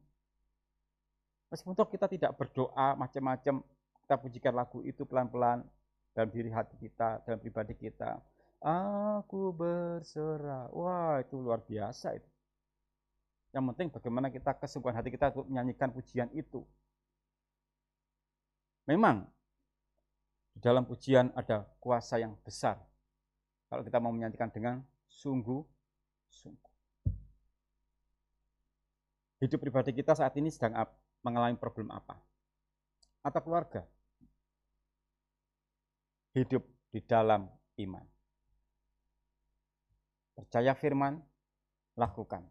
A: Meskipun kita tidak berdoa macam-macam, kita pujikan lagu itu pelan-pelan dalam diri hati kita, dalam pribadi kita. Aku berserah. Wah, itu luar biasa itu. Yang penting bagaimana kita kesungguhan hati kita untuk menyanyikan pujian itu. Memang di dalam pujian ada kuasa yang besar. Kalau kita mau menyanyikan dengan sungguh-sungguh. Hidup pribadi kita saat ini sedang mengalami problem apa? Atau keluarga? Hidup di dalam iman. Percaya firman, lakukan.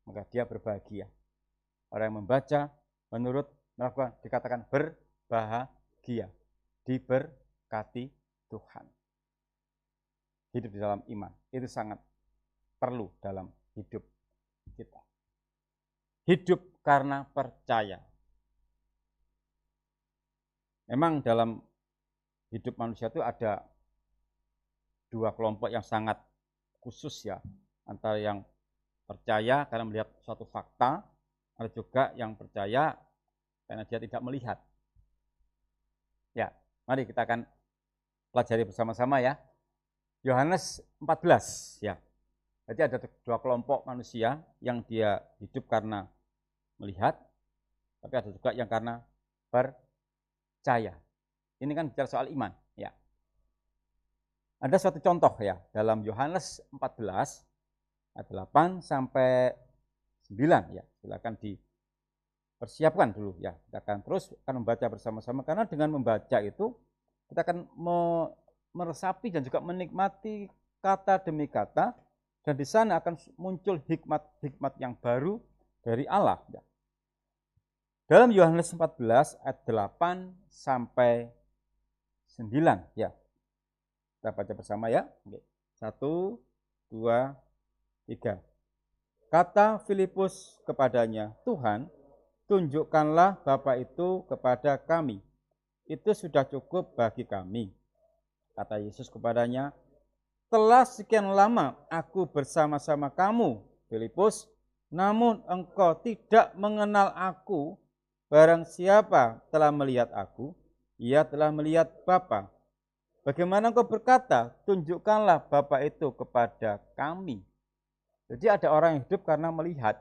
A: Maka dia berbahagia. Orang yang membaca, menurut, melakukan, dikatakan berbahagia. Diberkati Tuhan. Hidup di dalam iman. Itu sangat perlu dalam hidup kita. Hidup karena percaya. Memang dalam hidup manusia itu ada dua kelompok yang sangat khusus ya. Antara yang percaya karena melihat suatu fakta, ada juga yang percaya karena dia tidak melihat. Ya, mari kita akan pelajari bersama-sama ya. Yohanes 14 ya. Jadi ada dua kelompok manusia yang dia hidup karena melihat, tapi ada juga yang karena percaya. Ini kan bicara soal iman ya. Ada suatu contoh ya dalam Yohanes 14 ayat 8 sampai 9 ya. Silakan dipersiapkan dulu ya. Kita akan terus membaca bersama-sama karena dengan membaca itu kita akan meresapi dan juga menikmati kata demi kata dan di sana akan muncul hikmat-hikmat yang baru dari Allah ya. Dalam Yohanes 14 ayat 8 sampai 9 ya. Kita baca bersama ya. 1 2 3. Kata Filipus kepadanya, Tuhan, tunjukkanlah Bapa itu kepada kami. Itu sudah cukup bagi kami. Kata Yesus kepadanya, telah sekian lama aku bersama-sama kamu, Filipus, namun engkau tidak mengenal aku. Barang siapa telah melihat aku, ia telah melihat Bapa. Bagaimana engkau berkata, tunjukkanlah Bapa itu kepada kami. Jadi ada orang yang hidup karena melihat.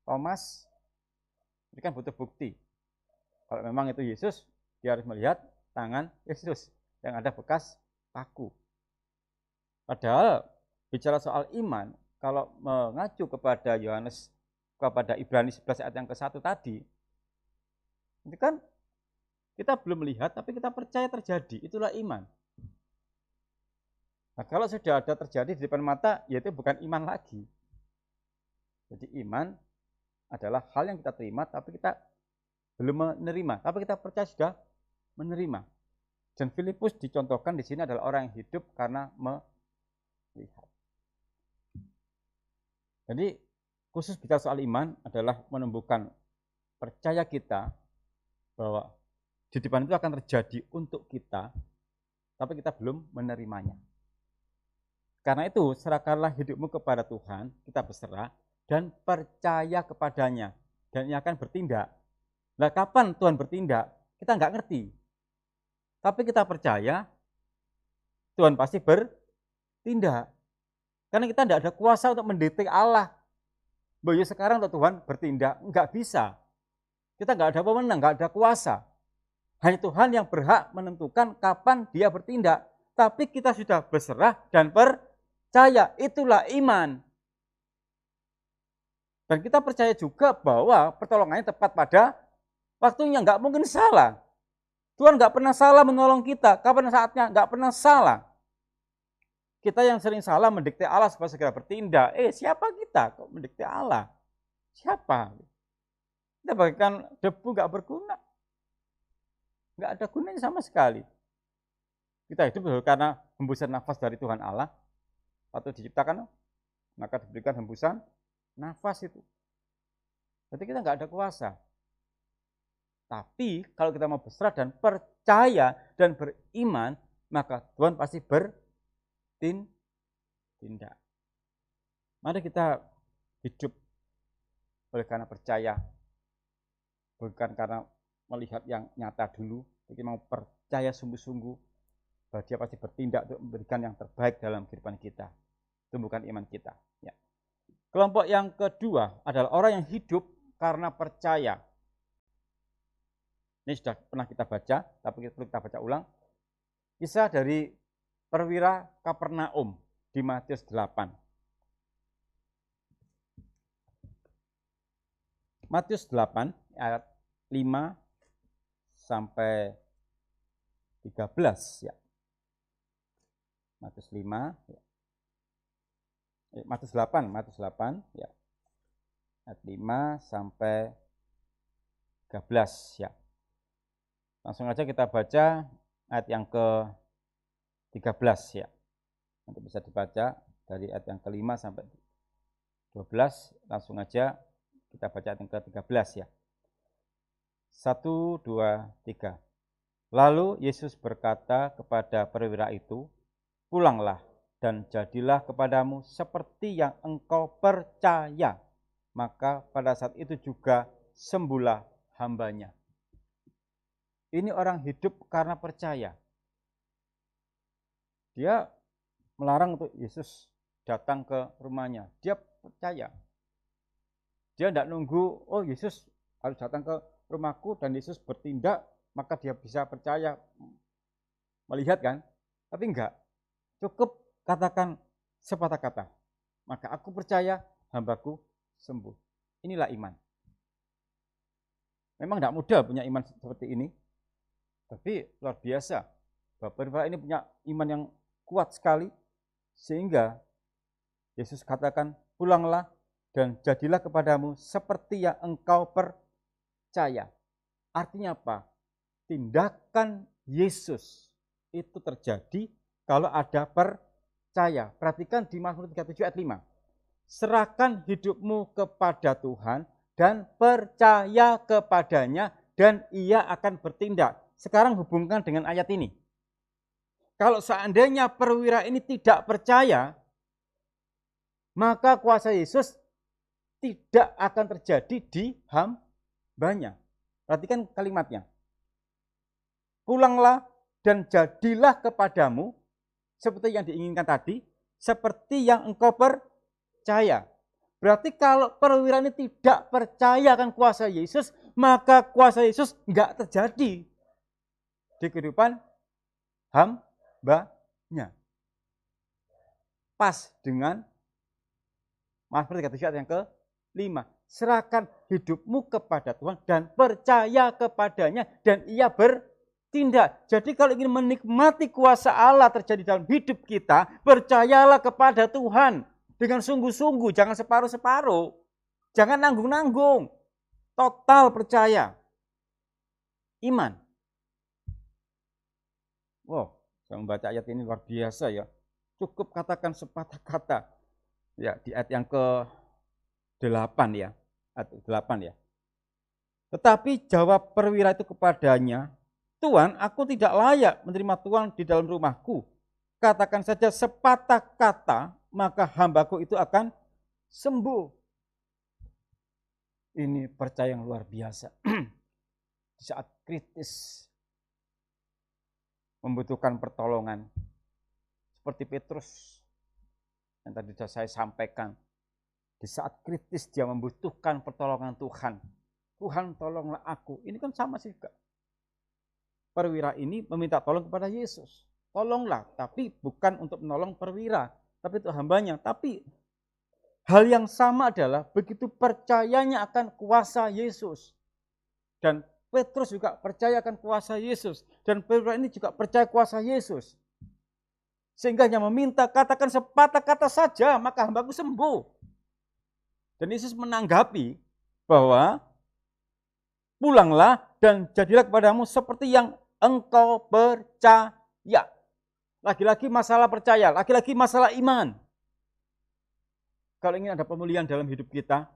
A: Thomas, ini kan butuh bukti. Kalau memang itu Yesus, dia harus melihat tangan Yesus yang ada bekas paku. Padahal bicara soal iman, kalau mengacu kepada Yohanes, kepada Ibrani 11 ayat yang ke-1 tadi, itu kan kita belum melihat, tapi kita percaya terjadi. Itulah iman. Nah, kalau sudah ada terjadi di depan mata, ya itu bukan iman lagi. Jadi iman adalah hal yang kita terima, tapi kita belum menerima. Tapi kita percaya sudah menerima. Dan Filipus dicontohkan di sini adalah orang yang hidup karena melihat. Jadi khusus bicara soal iman adalah menumbuhkan percaya kita bahwa di depan itu akan terjadi untuk kita, tapi kita belum menerimanya. Karena itu, serahkanlah hidupmu kepada Tuhan, kita berserah, dan percaya kepadanya. Dan ia akan bertindak. Nah, kapan Tuhan bertindak? Kita nggak ngerti. Tapi kita percaya, Tuhan pasti bertindak. Karena kita tidak ada kuasa untuk mendetek Allah. Bahwa sekarang Tuhan bertindak, nggak bisa. Kita nggak ada pemenang, nggak ada kuasa. Hanya Tuhan yang berhak menentukan kapan dia bertindak. Tapi kita sudah berserah dan percaya. Itulah iman. Dan kita percaya juga bahwa pertolongannya tepat pada waktunya. Nggak mungkin salah. Tuhan nggak pernah salah menolong kita. Kapan saatnya? Nggak pernah salah. Kita yang sering salah mendikte Allah supaya segera bertindak. Siapa kita kok mendikte Allah? Siapa? Kita bagaikan debu nggak berguna. Nggak ada gunanya sama sekali. Kita hidup karena hembusan nafas dari Tuhan Allah. Waktu diciptakan, maka diberikan hembusan nafas itu. Jadi kita nggak ada kuasa. Tapi kalau kita mau berserah dan percaya dan beriman, maka Tuhan pasti bertindak. Mari kita hidup oleh karena percaya, bukan karena melihat yang nyata dulu. Jadi mau percaya sungguh-sungguh bahwa dia pasti bertindak untuk memberikan yang terbaik dalam kehidupan kita. Tumbuhkan iman kita. Ya. Kelompok yang kedua adalah orang yang hidup karena percaya. Ini sudah pernah kita baca, tapi perlu kita baca ulang. Kisah dari perwira Kapernaum di Matius 8. Matius 8 ayat 5 sampai 13 ya. Matius 5 ya. Matius 8 ya. Ayat 5 sampai 13 ya. Langsung aja kita baca ayat yang ke-13 ya. Nanti bisa dibaca dari ayat yang ke-5 sampai 12, langsung aja kita baca ayat yang ke-13 ya. 1, 2, 3. Lalu Yesus berkata kepada perwira itu, pulanglah dan jadilah kepadamu seperti yang engkau percaya. Maka pada saat itu juga sembuhlah hambanya. Ini orang hidup karena percaya. Dia melarang untuk Yesus datang ke rumahnya. Dia percaya. Dia tidak nunggu, oh Yesus harus datang ke rumahku dan Yesus bertindak, maka dia bisa percaya. Melihat kan? Tapi enggak. Cukup katakan sepatah kata. Maka aku percaya, hambaku sembuh. Inilah iman. Memang tidak mudah punya iman seperti ini. Tapi luar biasa. Bapak ini punya iman yang kuat sekali. Sehingga Yesus katakan, pulanglah dan jadilah kepadamu seperti yang engkau percaya. Artinya apa? Tindakan Yesus itu terjadi kalau ada percaya. Perhatikan di Mazmur 37 ayat 5. Serahkan hidupmu kepada Tuhan dan percaya kepadanya dan ia akan bertindak. Sekarang hubungkan dengan ayat ini. Kalau seandainya perwira ini tidak percaya, maka kuasa Yesus tidak akan terjadi di hambanya. Perhatikan kalimatnya. pulanglah dan jadilah kepadamu seperti yang diinginkan tadi, seperti yang engkau percaya. Berarti kalau perwira ini tidak percaya akan kuasa Yesus, maka kuasa Yesus enggak terjadi di kehidupan hambanya. Pas dengan Mazmur 37 ayat yang ke-5. Serahkan hidupmu kepada Tuhan dan percaya kepadanya dan ia bertindak. Jadi kalau ingin menikmati kuasa Allah terjadi dalam hidup kita, percayalah kepada Tuhan dengan sungguh-sungguh, jangan separuh-separuh. Jangan nanggung-nanggung. Total percaya. Iman. Wow, saya membaca ayat ini luar biasa ya. Cukup katakan sepatah kata. Ya, di ayat yang ke-8 ya. Ayat 8 ya. Tetapi jawab perwira itu kepadanya, Tuan, aku tidak layak menerima Tuan di dalam rumahku. Katakan saja sepatah kata, maka hambaku itu akan sembuh. Ini percaya yang luar biasa. Di saat kritis, membutuhkan pertolongan. Seperti Petrus yang tadi sudah saya sampaikan. Di saat kritis dia membutuhkan pertolongan Tuhan. Tuhan tolonglah aku. Ini kan sama sih juga. Perwira ini meminta tolong kepada Yesus. Tolonglah, tapi bukan untuk menolong perwira. Tapi itu hambanya. Tapi hal yang sama adalah begitu percayanya akan kuasa Yesus. Dan Petrus juga percaya akan kuasa Yesus. Dan perwira ini juga percaya kuasa Yesus. Sehingga hanya meminta katakan sepatah kata saja, maka hambaku sembuh. Dan Yesus menanggapi bahwa pulanglah dan jadilah kepadamu seperti yang engkau percaya. Lagi-lagi masalah percaya, lagi-lagi masalah iman. Kalau ingin ada pemulihan dalam hidup kita,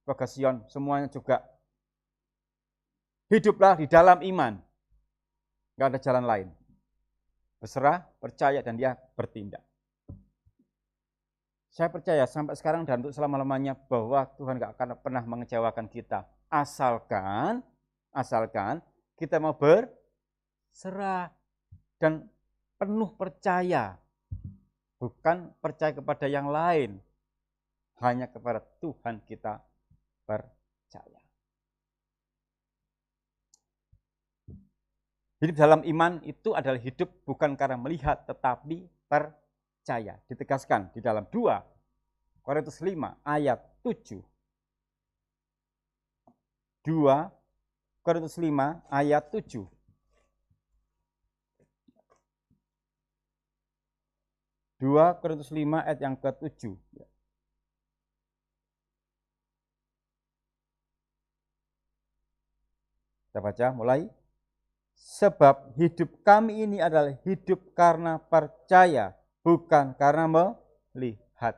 A: Bagasion, semuanya juga hiduplah di dalam iman. Enggak ada jalan lain. Berserah, percaya, dan dia bertindak. Saya percaya sampai sekarang dan untuk selama-lamanya bahwa Tuhan gak akan pernah mengecewakan kita. Asalkan kita mau berserah dan penuh percaya. Bukan percaya kepada yang lain. Hanya kepada Tuhan kita percaya. Hidup dalam iman itu adalah hidup bukan karena melihat tetapi percaya. Ditegaskan di dalam 2 Korintus 5 ayat 7. 2 Korintus 5 ayat 7. 2 Korintus 5 ayat yang ke-7. Kita baca mulai. Sebab hidup kami ini adalah hidup karena percaya, bukan karena melihat.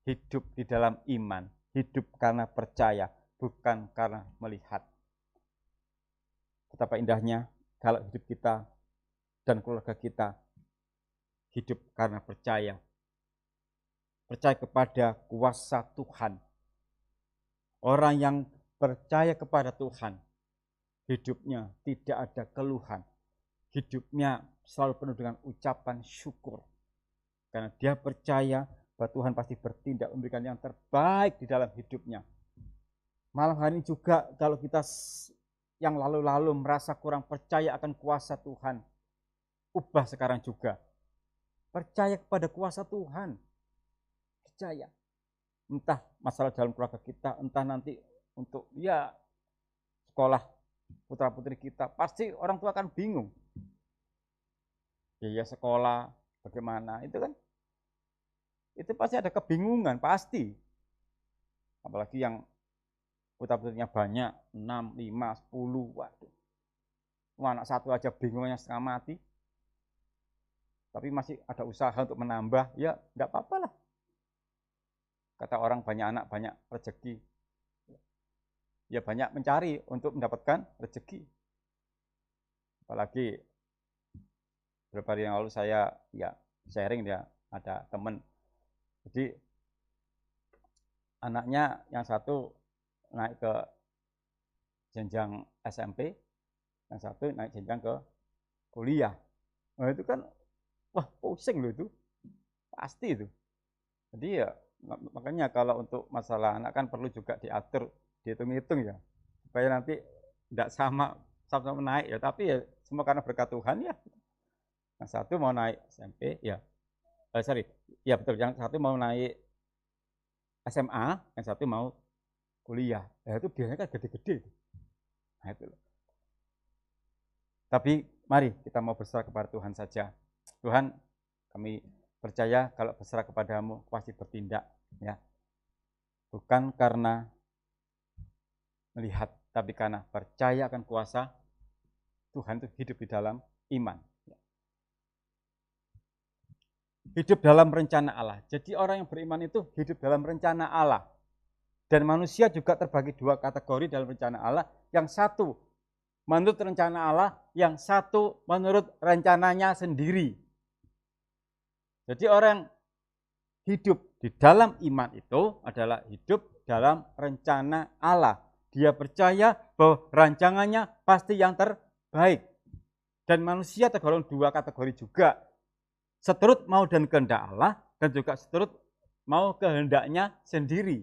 A: Hidup di dalam iman, hidup karena percaya, bukan karena melihat. Betapa indahnya kalau hidup kita dan keluarga kita hidup karena percaya. Percaya kepada kuasa Tuhan. Orang yang percaya kepada Tuhan, hidupnya tidak ada keluhan. Hidupnya selalu penuh dengan ucapan syukur. Karena dia percaya bahwa Tuhan pasti bertindak memberikan yang terbaik di dalam hidupnya. Malam hari ini juga kalau kita yang lalu-lalu merasa kurang percaya akan kuasa Tuhan, ubah sekarang juga. Percaya kepada kuasa Tuhan. Percaya. Entah masalah dalam keluarga kita, entah nanti untuk sekolah putra-putri kita, pasti orang tua akan bingung. Biaya sekolah, bagaimana, itu kan. Itu pasti ada kebingungan, pasti. Apalagi yang putra-putrinya banyak, 6, 5, 10, waduh. Anak satu aja bingungnya setengah mati. Tapi masih ada usaha untuk menambah, ya enggak apa-apa lah. Kata orang banyak anak, banyak rezeki. Ya banyak mencari untuk mendapatkan rezeki. Apalagi beberapa hari yang lalu saya sharing dia ada teman. Jadi anaknya yang satu naik ke jenjang SMP, yang satu naik jenjang ke kuliah. Nah itu kan, wah pusing loh itu, pasti itu. Jadi ya makanya kalau untuk masalah anak kan perlu juga diatur, dihitung-hitung ya, supaya nanti tidak sama-sama naik ya, tapi ya semua karena berkat Tuhan ya. Yang satu mau naik SMP ya, ya betul, yang satu mau naik SMA, yang satu mau kuliah. Ya itu biasanya kan gede-gede. Nah itu loh. Tapi mari kita mau berserah kepada Tuhan saja. Tuhan, kami percaya kalau berserah kepadamu pasti bertindak, ya. Bukan karena melihat, tapi karena percaya akan kuasa Tuhan itu hidup di dalam iman. Hidup dalam rencana Allah. Jadi orang yang beriman itu hidup dalam rencana Allah. Dan manusia juga terbagi dua kategori dalam rencana Allah. Yang satu menurut rencana Allah, yang satu menurut rencananya sendiri. Jadi orang hidup di dalam iman itu adalah hidup dalam rencana Allah. Dia percaya bahwa rancangannya pasti yang terbaik. Dan manusia tergolong dua kategori juga. Seturut mau dan kehendak Allah, dan juga seturut mau kehendaknya sendiri.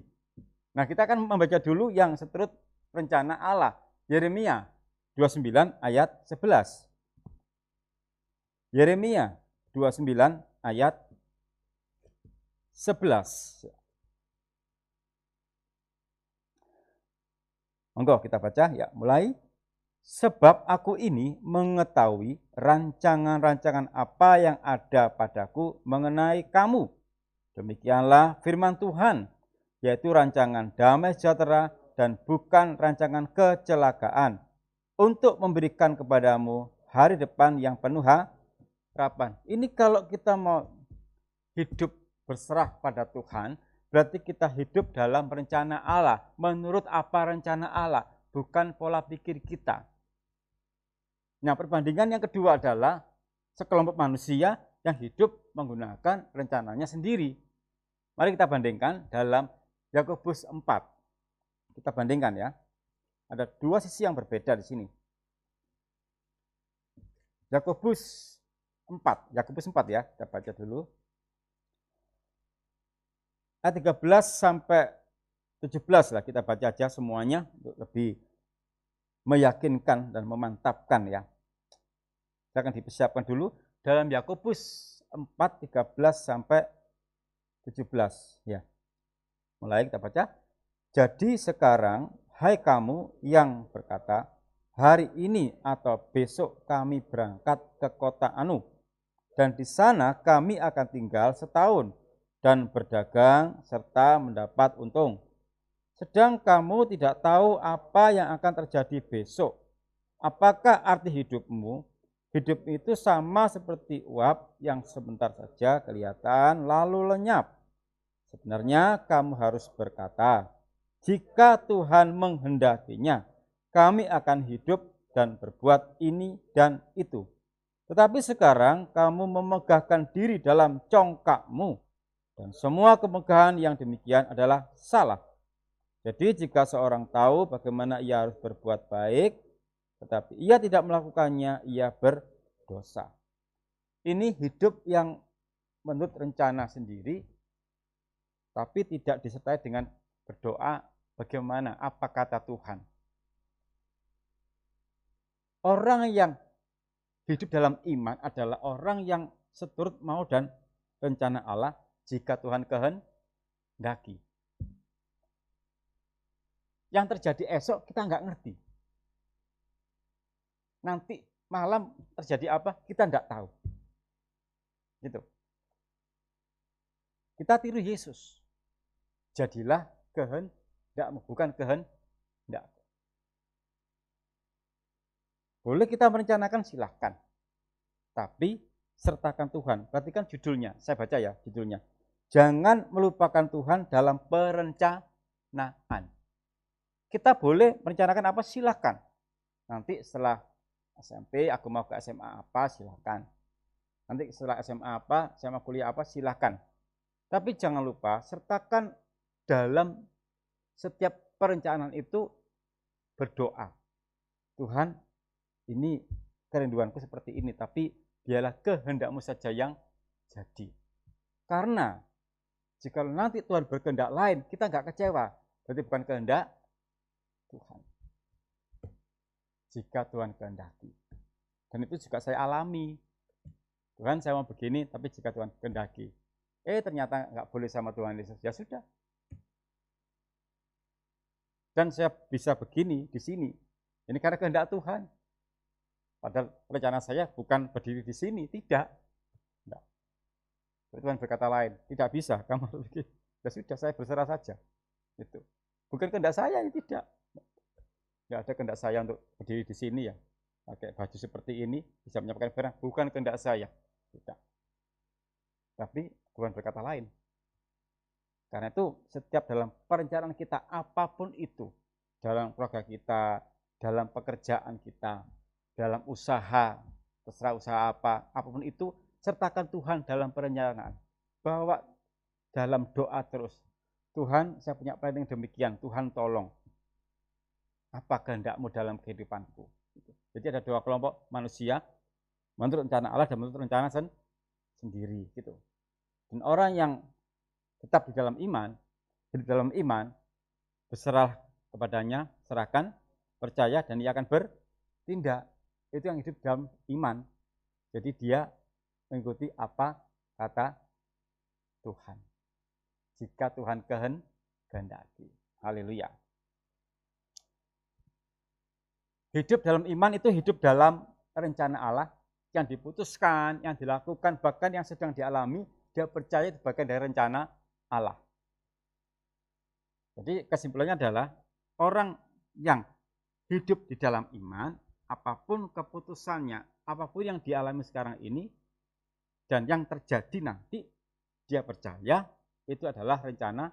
A: Nah, kita akan membaca dulu yang seturut rencana Allah. Yeremia 29 ayat 11. Yeremia 29 ayat 11. Monggo kita baca ya, mulai. Sebab aku ini mengetahui rancangan-rancangan apa yang ada padaku mengenai kamu. Demikianlah firman Tuhan, yaitu rancangan damai sejahtera dan bukan rancangan kecelakaan, untuk memberikan kepadamu hari depan yang penuh harapan. Ini kalau kita mau hidup berserah pada Tuhan, berarti kita hidup dalam rencana Allah, menurut apa rencana Allah, bukan pola pikir kita. Nah, perbandingan yang kedua adalah sekelompok manusia yang hidup menggunakan rencananya sendiri. Mari kita bandingkan dalam Yakobus 4. Kita bandingkan ya. Ada dua sisi yang berbeda di sini. Yakobus 4 ya, kita baca dulu. Ayat 13 sampai 17 lah, kita baca aja semuanya untuk lebih meyakinkan dan memantapkan ya. Saya akan dipersiapkan dulu dalam Yakobus 4, 13 sampai 17 ya. Mulai kita baca. Jadi sekarang, hai kamu yang berkata, hari ini atau besok kami berangkat ke kota Anu, dan di sana kami akan tinggal setahun dan berdagang serta mendapat untung. Sedang kamu tidak tahu apa yang akan terjadi besok. Apakah arti hidupmu? Hidup itu sama seperti uap yang sebentar saja kelihatan lalu lenyap. Sebenarnya kamu harus berkata, jika Tuhan menghendakinya, kami akan hidup dan berbuat ini dan itu. Tetapi sekarang kamu memegahkan diri dalam congkakmu, dan semua kemegahan yang demikian adalah salah. Jadi jika seorang tahu bagaimana ia harus berbuat baik, tetapi ia tidak melakukannya, ia berdosa. Ini hidup yang menurut rencana sendiri, tapi tidak disertai dengan berdoa bagaimana, apa kata Tuhan. Orang yang hidup dalam iman adalah orang yang seturut mau dan rencana Allah jika Tuhan kehendaki. Yang terjadi esok kita nggak ngerti. Nanti malam terjadi apa kita nggak tahu. Gitu. Kita tiru Yesus. Jadilah kehendakmu, bukan kehendak. Boleh kita merencanakan, silahkan. Tapi sertakan Tuhan. Perhatikan judulnya, saya baca ya judulnya. Jangan melupakan Tuhan dalam perencanaan. Kita boleh merencanakan apa, silahkan. Nanti setelah SMP, aku mau ke SMA apa, silahkan. Nanti setelah SMA apa, saya mau kuliah apa, silahkan. Tapi jangan lupa, sertakan dalam setiap perencanaan itu berdoa. Tuhan, ini kerinduanku seperti ini, tapi biarlah kehendakmu saja yang jadi. Karena jika nanti Tuhan berkehendak lain, kita nggak kecewa. Berarti bukan kehendak Tuhan. Jika Tuhan kehendaki. Dan itu juga saya alami. Tuhan, saya mau begini, tapi jika Tuhan kehendaki. Ternyata nggak boleh sama Tuhan Yesus. Ya sudah. Dan saya bisa begini di sini. Ini karena kehendak Tuhan. Padahal rencana saya bukan berdiri di sini, tidak. Tidak. Tuhan berkata lain, tidak bisa, kamu harus begini. Ya sudah, saya berserah saja. Itu. Bukan kehendak saya, ya tidak. Tidak ada kehendak saya untuk berdiri di sini ya. Pakai baju seperti ini, bisa menyampaikan firman, bukan kehendak saya. Tidak. Tapi Tuhan berkata lain. Karena itu setiap dalam perencanaan kita, apapun itu, dalam keluarga kita, dalam pekerjaan kita, dalam usaha, terserah usaha apa, apapun itu, sertakan Tuhan dalam perencanaan. Bawa dalam doa terus. Tuhan, saya punya planning demikian, Tuhan tolong. Apa kehendakmu dalam kehidupanku? Jadi ada dua kelompok manusia, menurut rencana Allah dan menurut rencana sendiri. Gitu. Dan orang yang tetap di dalam iman, berserah kepadanya, serahkan, percaya, dan ia akan bertindak. Itu yang hidup dalam iman. Jadi dia mengikuti apa kata Tuhan. Jika Tuhan kehendaki. Haleluya. Hidup dalam iman itu hidup dalam rencana Allah yang diputuskan, yang dilakukan, bahkan yang sedang dialami, dia percaya itu bagian dari rencana Allah. Jadi kesimpulannya adalah orang yang hidup di dalam iman, apapun keputusannya, apapun yang dialami sekarang ini, dan yang terjadi nanti, dia percaya itu adalah rencana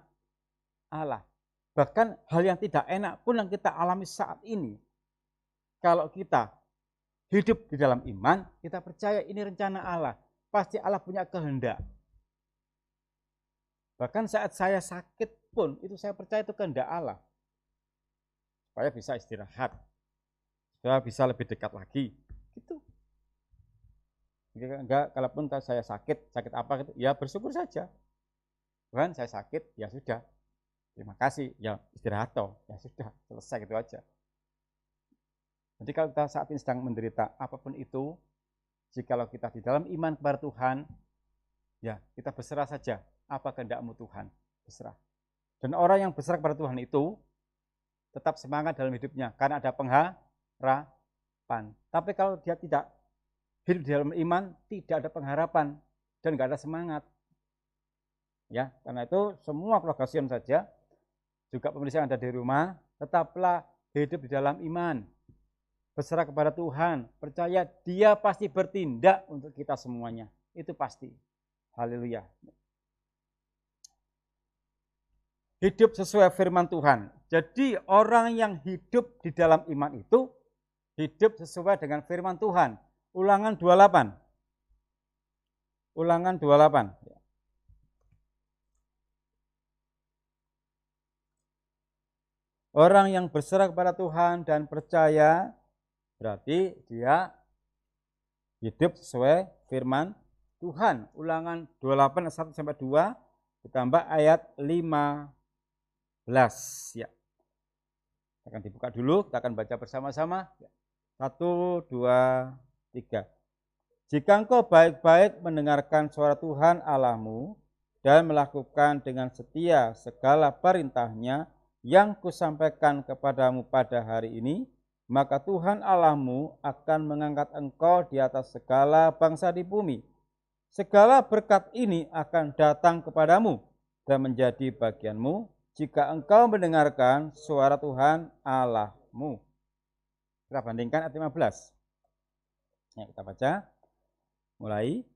A: Allah. Bahkan hal yang tidak enak pun yang kita alami saat ini, kalau kita hidup di dalam iman, kita percaya ini rencana Allah. Pasti Allah punya kehendak. Bahkan saat saya sakit pun, itu saya percaya itu kehendak Allah. Supaya bisa istirahat. Supaya bisa lebih dekat lagi. Gitu. Enggak, kalaupun saya sakit apa gitu, ya bersyukur saja. Tuhan, saya sakit, ya sudah. Terima kasih, ya istirahat toh. Ya sudah, selesai gitu aja. Jadi kalau kita saat ini sedang menderita apapun itu, jikalau kita di dalam iman kepada Tuhan, ya kita berserah saja. Apa kehendakmu Tuhan? Berserah. Dan orang yang berserah kepada Tuhan itu tetap semangat dalam hidupnya karena ada pengharapan. Tapi kalau dia tidak hidup di dalam iman, tidak ada pengharapan dan nggak ada semangat. Ya, karena itu semua keluarga Sion saja, juga pemirsa yang ada di rumah, tetaplah hidup di dalam iman. Berserah kepada Tuhan, percaya dia pasti bertindak untuk kita semuanya. Itu pasti. Haleluya. Hidup sesuai firman Tuhan. Jadi orang yang hidup di dalam iman itu hidup sesuai dengan firman Tuhan. Ulangan 28. Ulangan 28. Orang yang berserah kepada Tuhan dan percaya, berarti dia hidup sesuai firman Tuhan. Ulangan 28 1-2 ditambah ayat 15. Ya. Akan dibuka dulu, kita akan baca bersama-sama. 1, 2, 3. Jika engkau baik-baik mendengarkan suara Tuhan Allahmu dan melakukan dengan setia segala perintahnya yang kusampaikan kepadamu pada hari ini, maka Tuhan Allahmu akan mengangkat engkau di atas segala bangsa di bumi. Segala berkat ini akan datang kepadamu dan menjadi bagianmu jika engkau mendengarkan suara Tuhan Allahmu. Kita bandingkan ayat 15. Ya, kita baca. Mulai.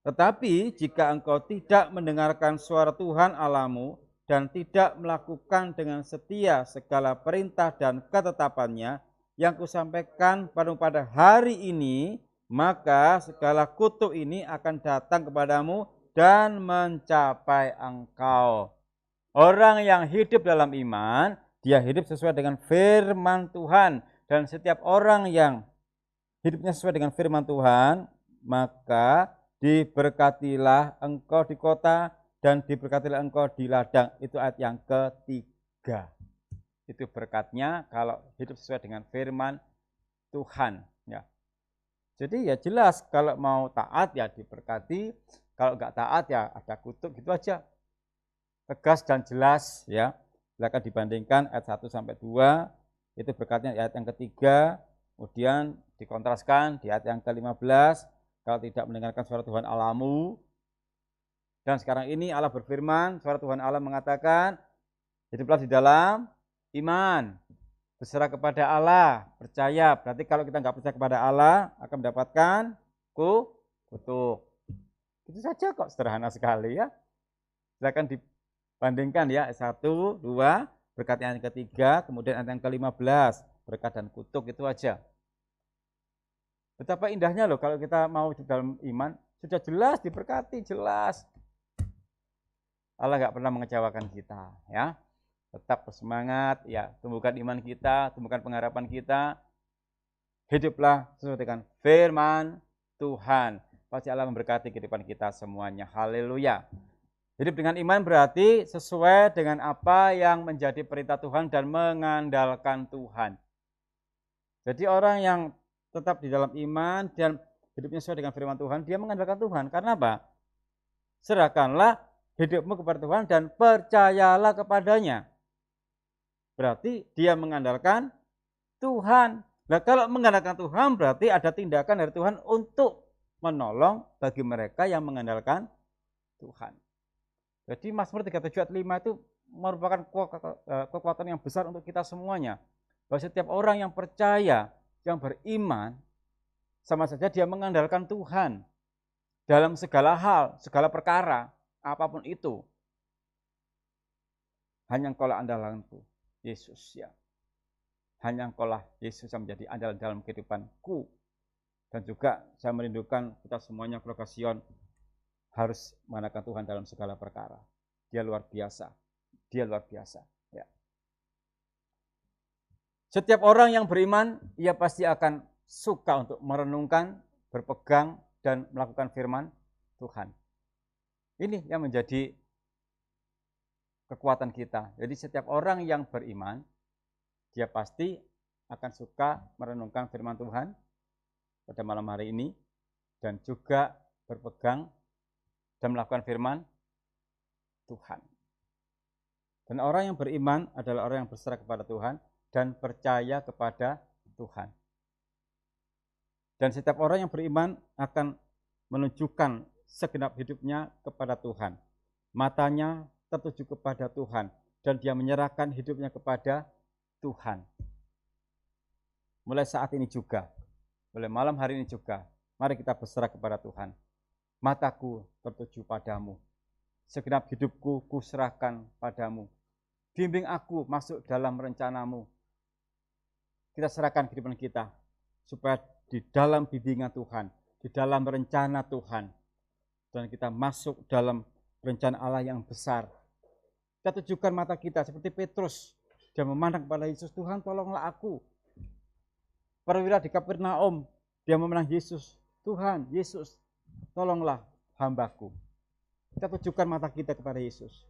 A: Tetapi jika engkau tidak mendengarkan suara Tuhan Allahmu dan tidak melakukan dengan setia segala perintah dan ketetapannya yang kusampaikan pada hari ini, maka segala kutuk ini akan datang kepadamu dan mencapai engkau. Orang yang hidup dalam iman, dia hidup sesuai dengan firman Tuhan. Dan setiap orang yang hidupnya sesuai dengan firman Tuhan, maka diberkatilah engkau di kota dan diberkatilah engkau di ladang. Itu ayat yang ketiga. Itu berkatnya kalau hidup sesuai dengan firman Tuhan. Ya. Jadi ya jelas kalau mau taat ya diberkati, kalau enggak taat ya ada kutuk, gitu aja. Tegas dan jelas ya. Silakan dibandingkan ayat 1 sampai 2, itu berkatnya ayat yang ketiga, kemudian dikontraskan di ayat yang ke-15, kalau tidak mendengarkan suara Tuhan Allahmu. Dan sekarang ini Allah berfirman, suara Tuhan Allah mengatakan, hiduplah di dalam iman, berserah kepada Allah, percaya. Berarti kalau kita nggak percaya kepada Allah, akan mendapatkan kutuk. Itu saja kok, sederhana sekali ya. Silakan dibandingkan ya, 1, 2, berkat yang ketiga, kemudian ayat yang ke-15, berkat dan kutuk, itu aja. Betapa indahnya loh kalau kita mau di dalam iman, sudah jelas diberkati, jelas. Allah nggak pernah mengecewakan kita ya. Tetap bersemangat, ya, tumbuhkan iman kita, tumbuhkan pengharapan kita. Hiduplah sesuai dengan firman Tuhan. Pasti Allah memberkati kehidupan kita semuanya. Haleluya. Hidup dengan iman berarti sesuai dengan apa yang menjadi perintah Tuhan dan mengandalkan Tuhan. Jadi orang yang tetap di dalam iman dan hidupnya sesuai dengan firman Tuhan, dia mengandalkan Tuhan. Karena apa? Serahkanlah hidupmu kepada Tuhan dan percayalah kepadanya. Berarti dia mengandalkan Tuhan. Nah, kalau mengandalkan Tuhan berarti ada tindakan dari Tuhan untuk menolong bagi mereka yang mengandalkan Tuhan. Jadi Mazmur 37 ayat 5 itu merupakan kekuatan yang besar untuk kita semuanya. Bahwa setiap orang yang percaya, yang beriman, sama saja dia mengandalkan Tuhan dalam segala hal, segala perkara, apapun itu. Hanya Engkaulah andalanku, Yesus ya. Hanya Engkaulah Yesus yang menjadi andalan dalam kehidupanku. Dan juga saya merindukan kita semuanya keluarga Sion harus mengandalkan Tuhan dalam segala perkara. Dia luar biasa. Dia luar biasa. Ya. Setiap orang yang beriman, ia pasti akan suka untuk merenungkan, berpegang, dan melakukan firman Tuhan. Ini yang menjadi kekuatan kita. Jadi setiap orang yang beriman, dia pasti akan suka merenungkan firman Tuhan pada malam hari ini, dan juga berpegang dan melakukan firman Tuhan. Dan orang yang beriman adalah orang yang berserah kepada Tuhan dan percaya kepada Tuhan. Dan setiap orang yang beriman akan menunjukkan segenap hidupnya kepada Tuhan. Matanya tertuju kepada Tuhan dan dia menyerahkan hidupnya kepada Tuhan. Mulai saat ini juga, mulai malam hari ini juga, mari kita berserah kepada Tuhan. Mataku tertuju padamu, segenap hidupku kuserahkan padamu. Bimbing aku masuk dalam rencanamu. Kita serahkan kehidupan kita, supaya di dalam bimbingan Tuhan, di dalam rencana Tuhan, dan kita masuk dalam rencana Allah yang besar. Kita tujukan mata kita seperti Petrus, dia memandang kepada Yesus, Tuhan tolonglah aku. Perwira di Kapernaum, dia memandang Yesus, Tuhan, Yesus, tolonglah hambaku. Kita tujukan mata kita kepada Yesus.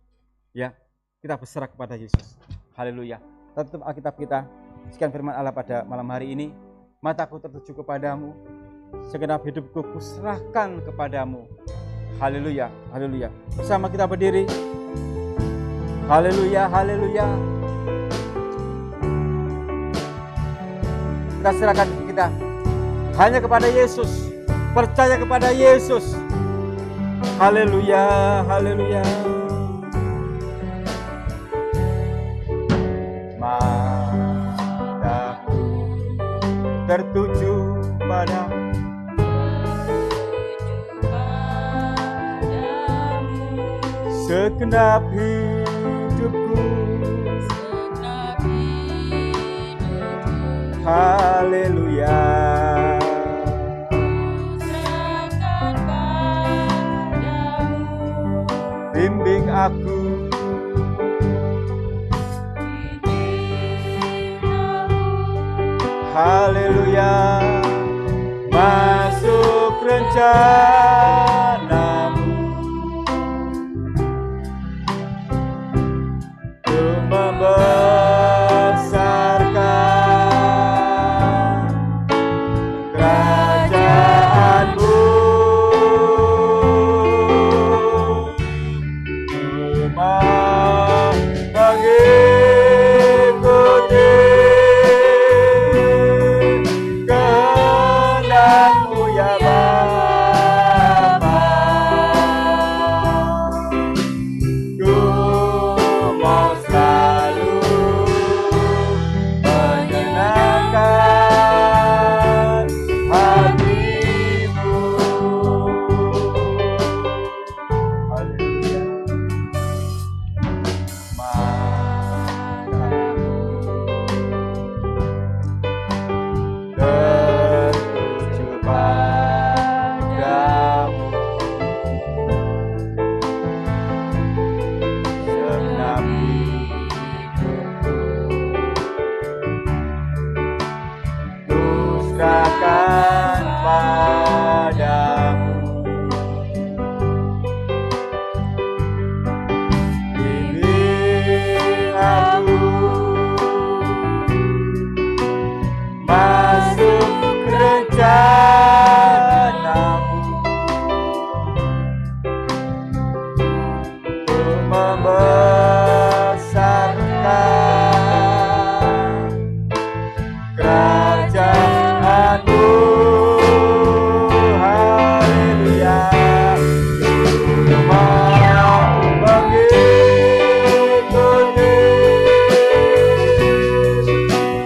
A: Ya, kita berserah kepada Yesus. Haleluya. Kita tutup Alkitab kita. Sekian firman Allah pada malam hari ini. Mataku tertuju kepadamu, segenap hidupku kuserahkan kepadamu. Haleluya, haleluya. Bersama kita berdiri. Haleluya, haleluya. Kita serahkan kita hanya kepada Yesus. Percaya kepada Yesus. Haleluya, haleluya. Mataku tertuju padamu, segenap hidupku. Haleluya. Bimbing aku, haleluya. rencanamu untuk membesarkan kerajaanmu. Mau mengikuti kehendak-Mu ya Bapa. Ku mau selalu menyenangkan hati-Mu. Haleluya. Tertuju padamu, segenap hidupku ku serahkan padamu. Bimbing aku masuk rencana-Mu untuk membesarkan kerajaan-Mu. Haleluya. Ku mau mengikuti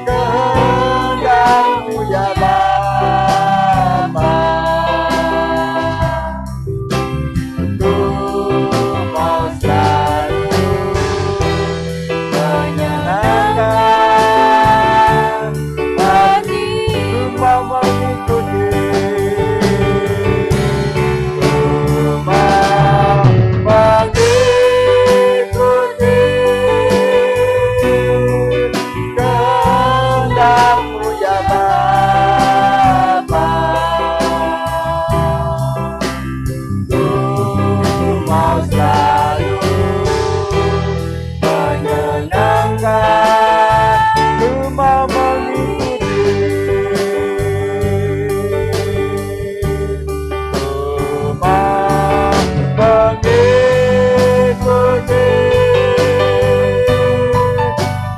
A: kehendak-Mu ya Bapa. Ku mau selalu menyenangkan hati-Mu. Mau mengikuti, ku mau mengikuti kehendak-Mu ya Bapa. Ku mau selalu menyenangkan, ku mau mengikuti, ku mau mengikuti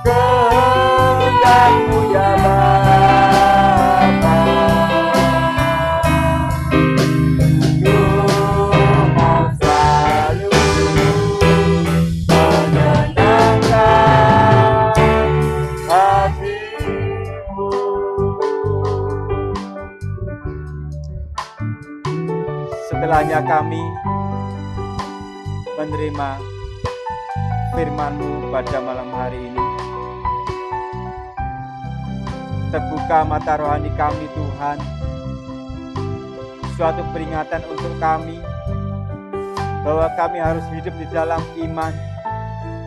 A: kehendak-Mu ya Bapa. Ku mau selalu menyenangkan hati-Mu. Setelahnya kami menerima firman-Mu pada malam hari ini, terbuka mata rohani kami Tuhan, suatu peringatan untuk kami bahwa kami harus hidup di dalam iman,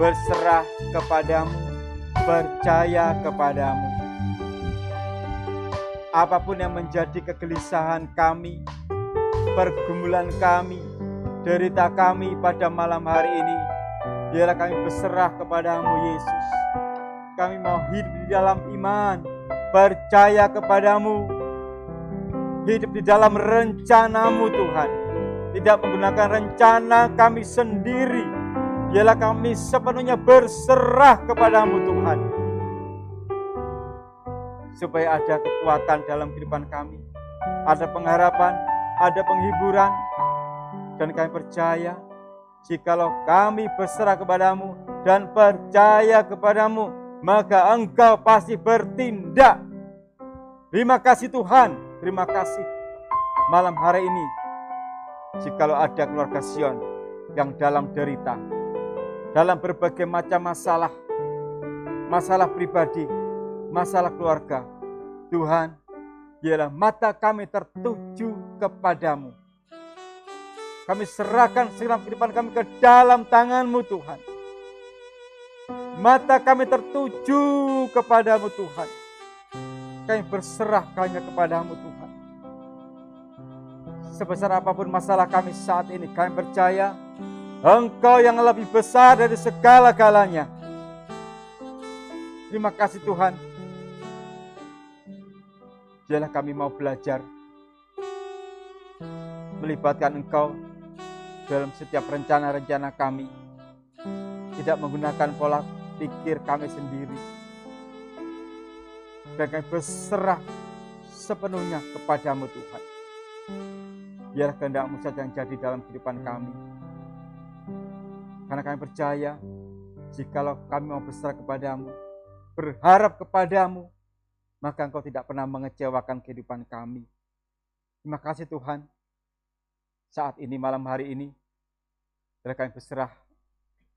A: berserah kepadamu, percaya kepadamu. Apapun yang menjadi kegelisahan kami, pergumulan kami, derita kami pada malam hari ini, biarlah kami berserah kepadamu Yesus. Kami mau hidup di dalam iman, percaya kepadamu, hidup di dalam rencana-Mu Tuhan, tidak menggunakan rencana kami sendiri. Biarlah kami sepenuhnya berserah kepadamu Tuhan, supaya ada kekuatan dalam kehidupan kami, ada pengharapan, ada penghiburan, dan kami percaya jikalau kami berserah kepadamu dan percaya kepadamu, maka Engkau pasti bertindak. Terima kasih Tuhan, terima kasih malam hari ini. Jikalau ada keluarga Sion yang dalam derita, dalam berbagai macam masalah, masalah pribadi, masalah keluarga, Tuhan, biarlah mata kami tertuju kepadamu. Kami serahkan segenap kehidupan kami ke dalam tangan-Mu Tuhan. Mata kami tertuju kepadamu Tuhan. Kami berserah hanya kepadamu Tuhan. Sebesar apapun masalah kami saat ini, kami percaya Engkau yang lebih besar dari segala-galanya. Terima kasih Tuhan. Biarlah kami mau belajar melibatkan Engkau dalam setiap rencana-rencana kami. Tidak menggunakan pola pikir kami sendiri. Dan kami berserah sepenuhnya kepadamu Tuhan. Biarlah kehendak-Mu saja yang jadi dalam kehidupan kami. Karena kami percaya, jikalau kami mau berserah kepadamu, berharap kepadamu, maka Engkau tidak pernah mengecewakan kehidupan kami. Terima kasih Tuhan. Saat ini, malam hari ini, biarlah kami berserah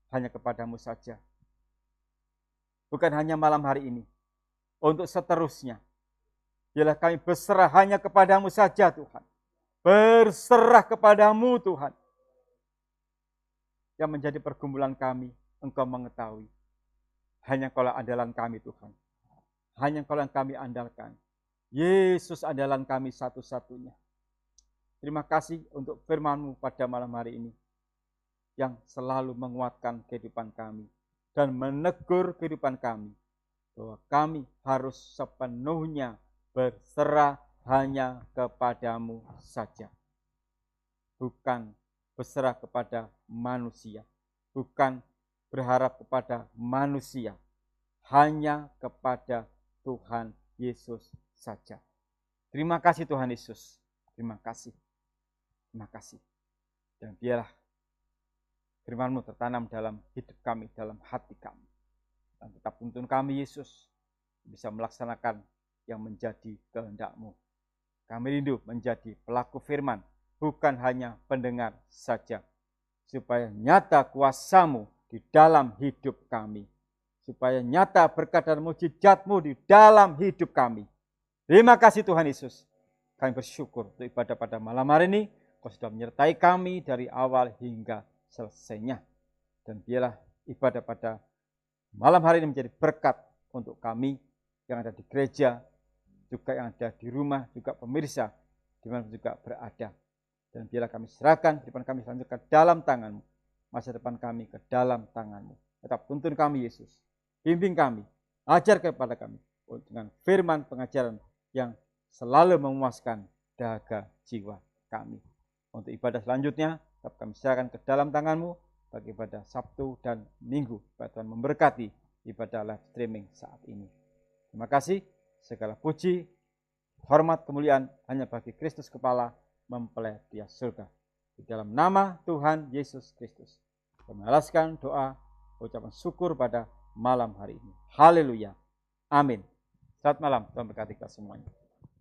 A: hanya kepadamu saja. Bukan hanya malam hari ini, untuk seterusnya. Biarlah kami berserah hanya kepadamu saja Tuhan. Berserah kepadamu Tuhan. Yang menjadi pergumulan kami, Engkau mengetahui. Hanya Engkaulah andalan kami Tuhan. Hanya Engkaulah yang kami andalkan. Yesus andalan kami satu-satunya. Terima kasih untuk firman-Mu pada malam hari ini. Yang selalu menguatkan kehidupan kami. Dan menegur kehidupan kami. Bahwa kami harus sepenuhnya berserah hanya kepadamu saja. Bukan berserah kepada manusia. Bukan berharap kepada manusia. Hanya kepada Tuhan Yesus saja. Terima kasih Tuhan Yesus. Terima kasih. Terima kasih. Dan biarlah firman-Mu tertanam dalam hidup kami, dalam hati kami. Dan tetap tuntun kami Yesus bisa melaksanakan yang menjadi kehendak-Mu. Kami rindu menjadi pelaku firman, bukan hanya pendengar saja. Supaya nyata kuasa-Mu di dalam hidup kami. Supaya nyata berkat dan mujizat-Mu di dalam hidup kami. Terima kasih Tuhan Yesus. Kami bersyukur untuk ibadah pada malam hari ini. Kau sudah menyertai kami dari awal hingga selesainya. Dan biarlah ibadah pada malam hari ini menjadi berkat untuk kami yang ada di gereja, juga yang ada di rumah, juga pemirsa, di mana juga berada. Dan biarlah kami serahkan kehidupan kami selanjutnya ke dalam tangan-Mu. Masa depan kami ke dalam tangan-Mu. Tetap tuntun kami Yesus. Bimbing kami, ajar kepada kami dengan firman pengajaran yang selalu memuaskan dahaga jiwa kami. Untuk ibadah selanjutnya, tetap kami serahkan ke dalam tangan-Mu bagi ibadah Sabtu dan Minggu. Tuhan memberkati ibadah live streaming saat ini. Terima kasih. Segala puji, hormat, kemuliaan hanya bagi Kristus kepala mempelai dia surga. Di dalam nama Tuhan Yesus Kristus. Kami alaskan doa, ucapan syukur pada malam hari ini. Haleluya. Amin. Selamat malam. Tuhan berkati kita semuanya.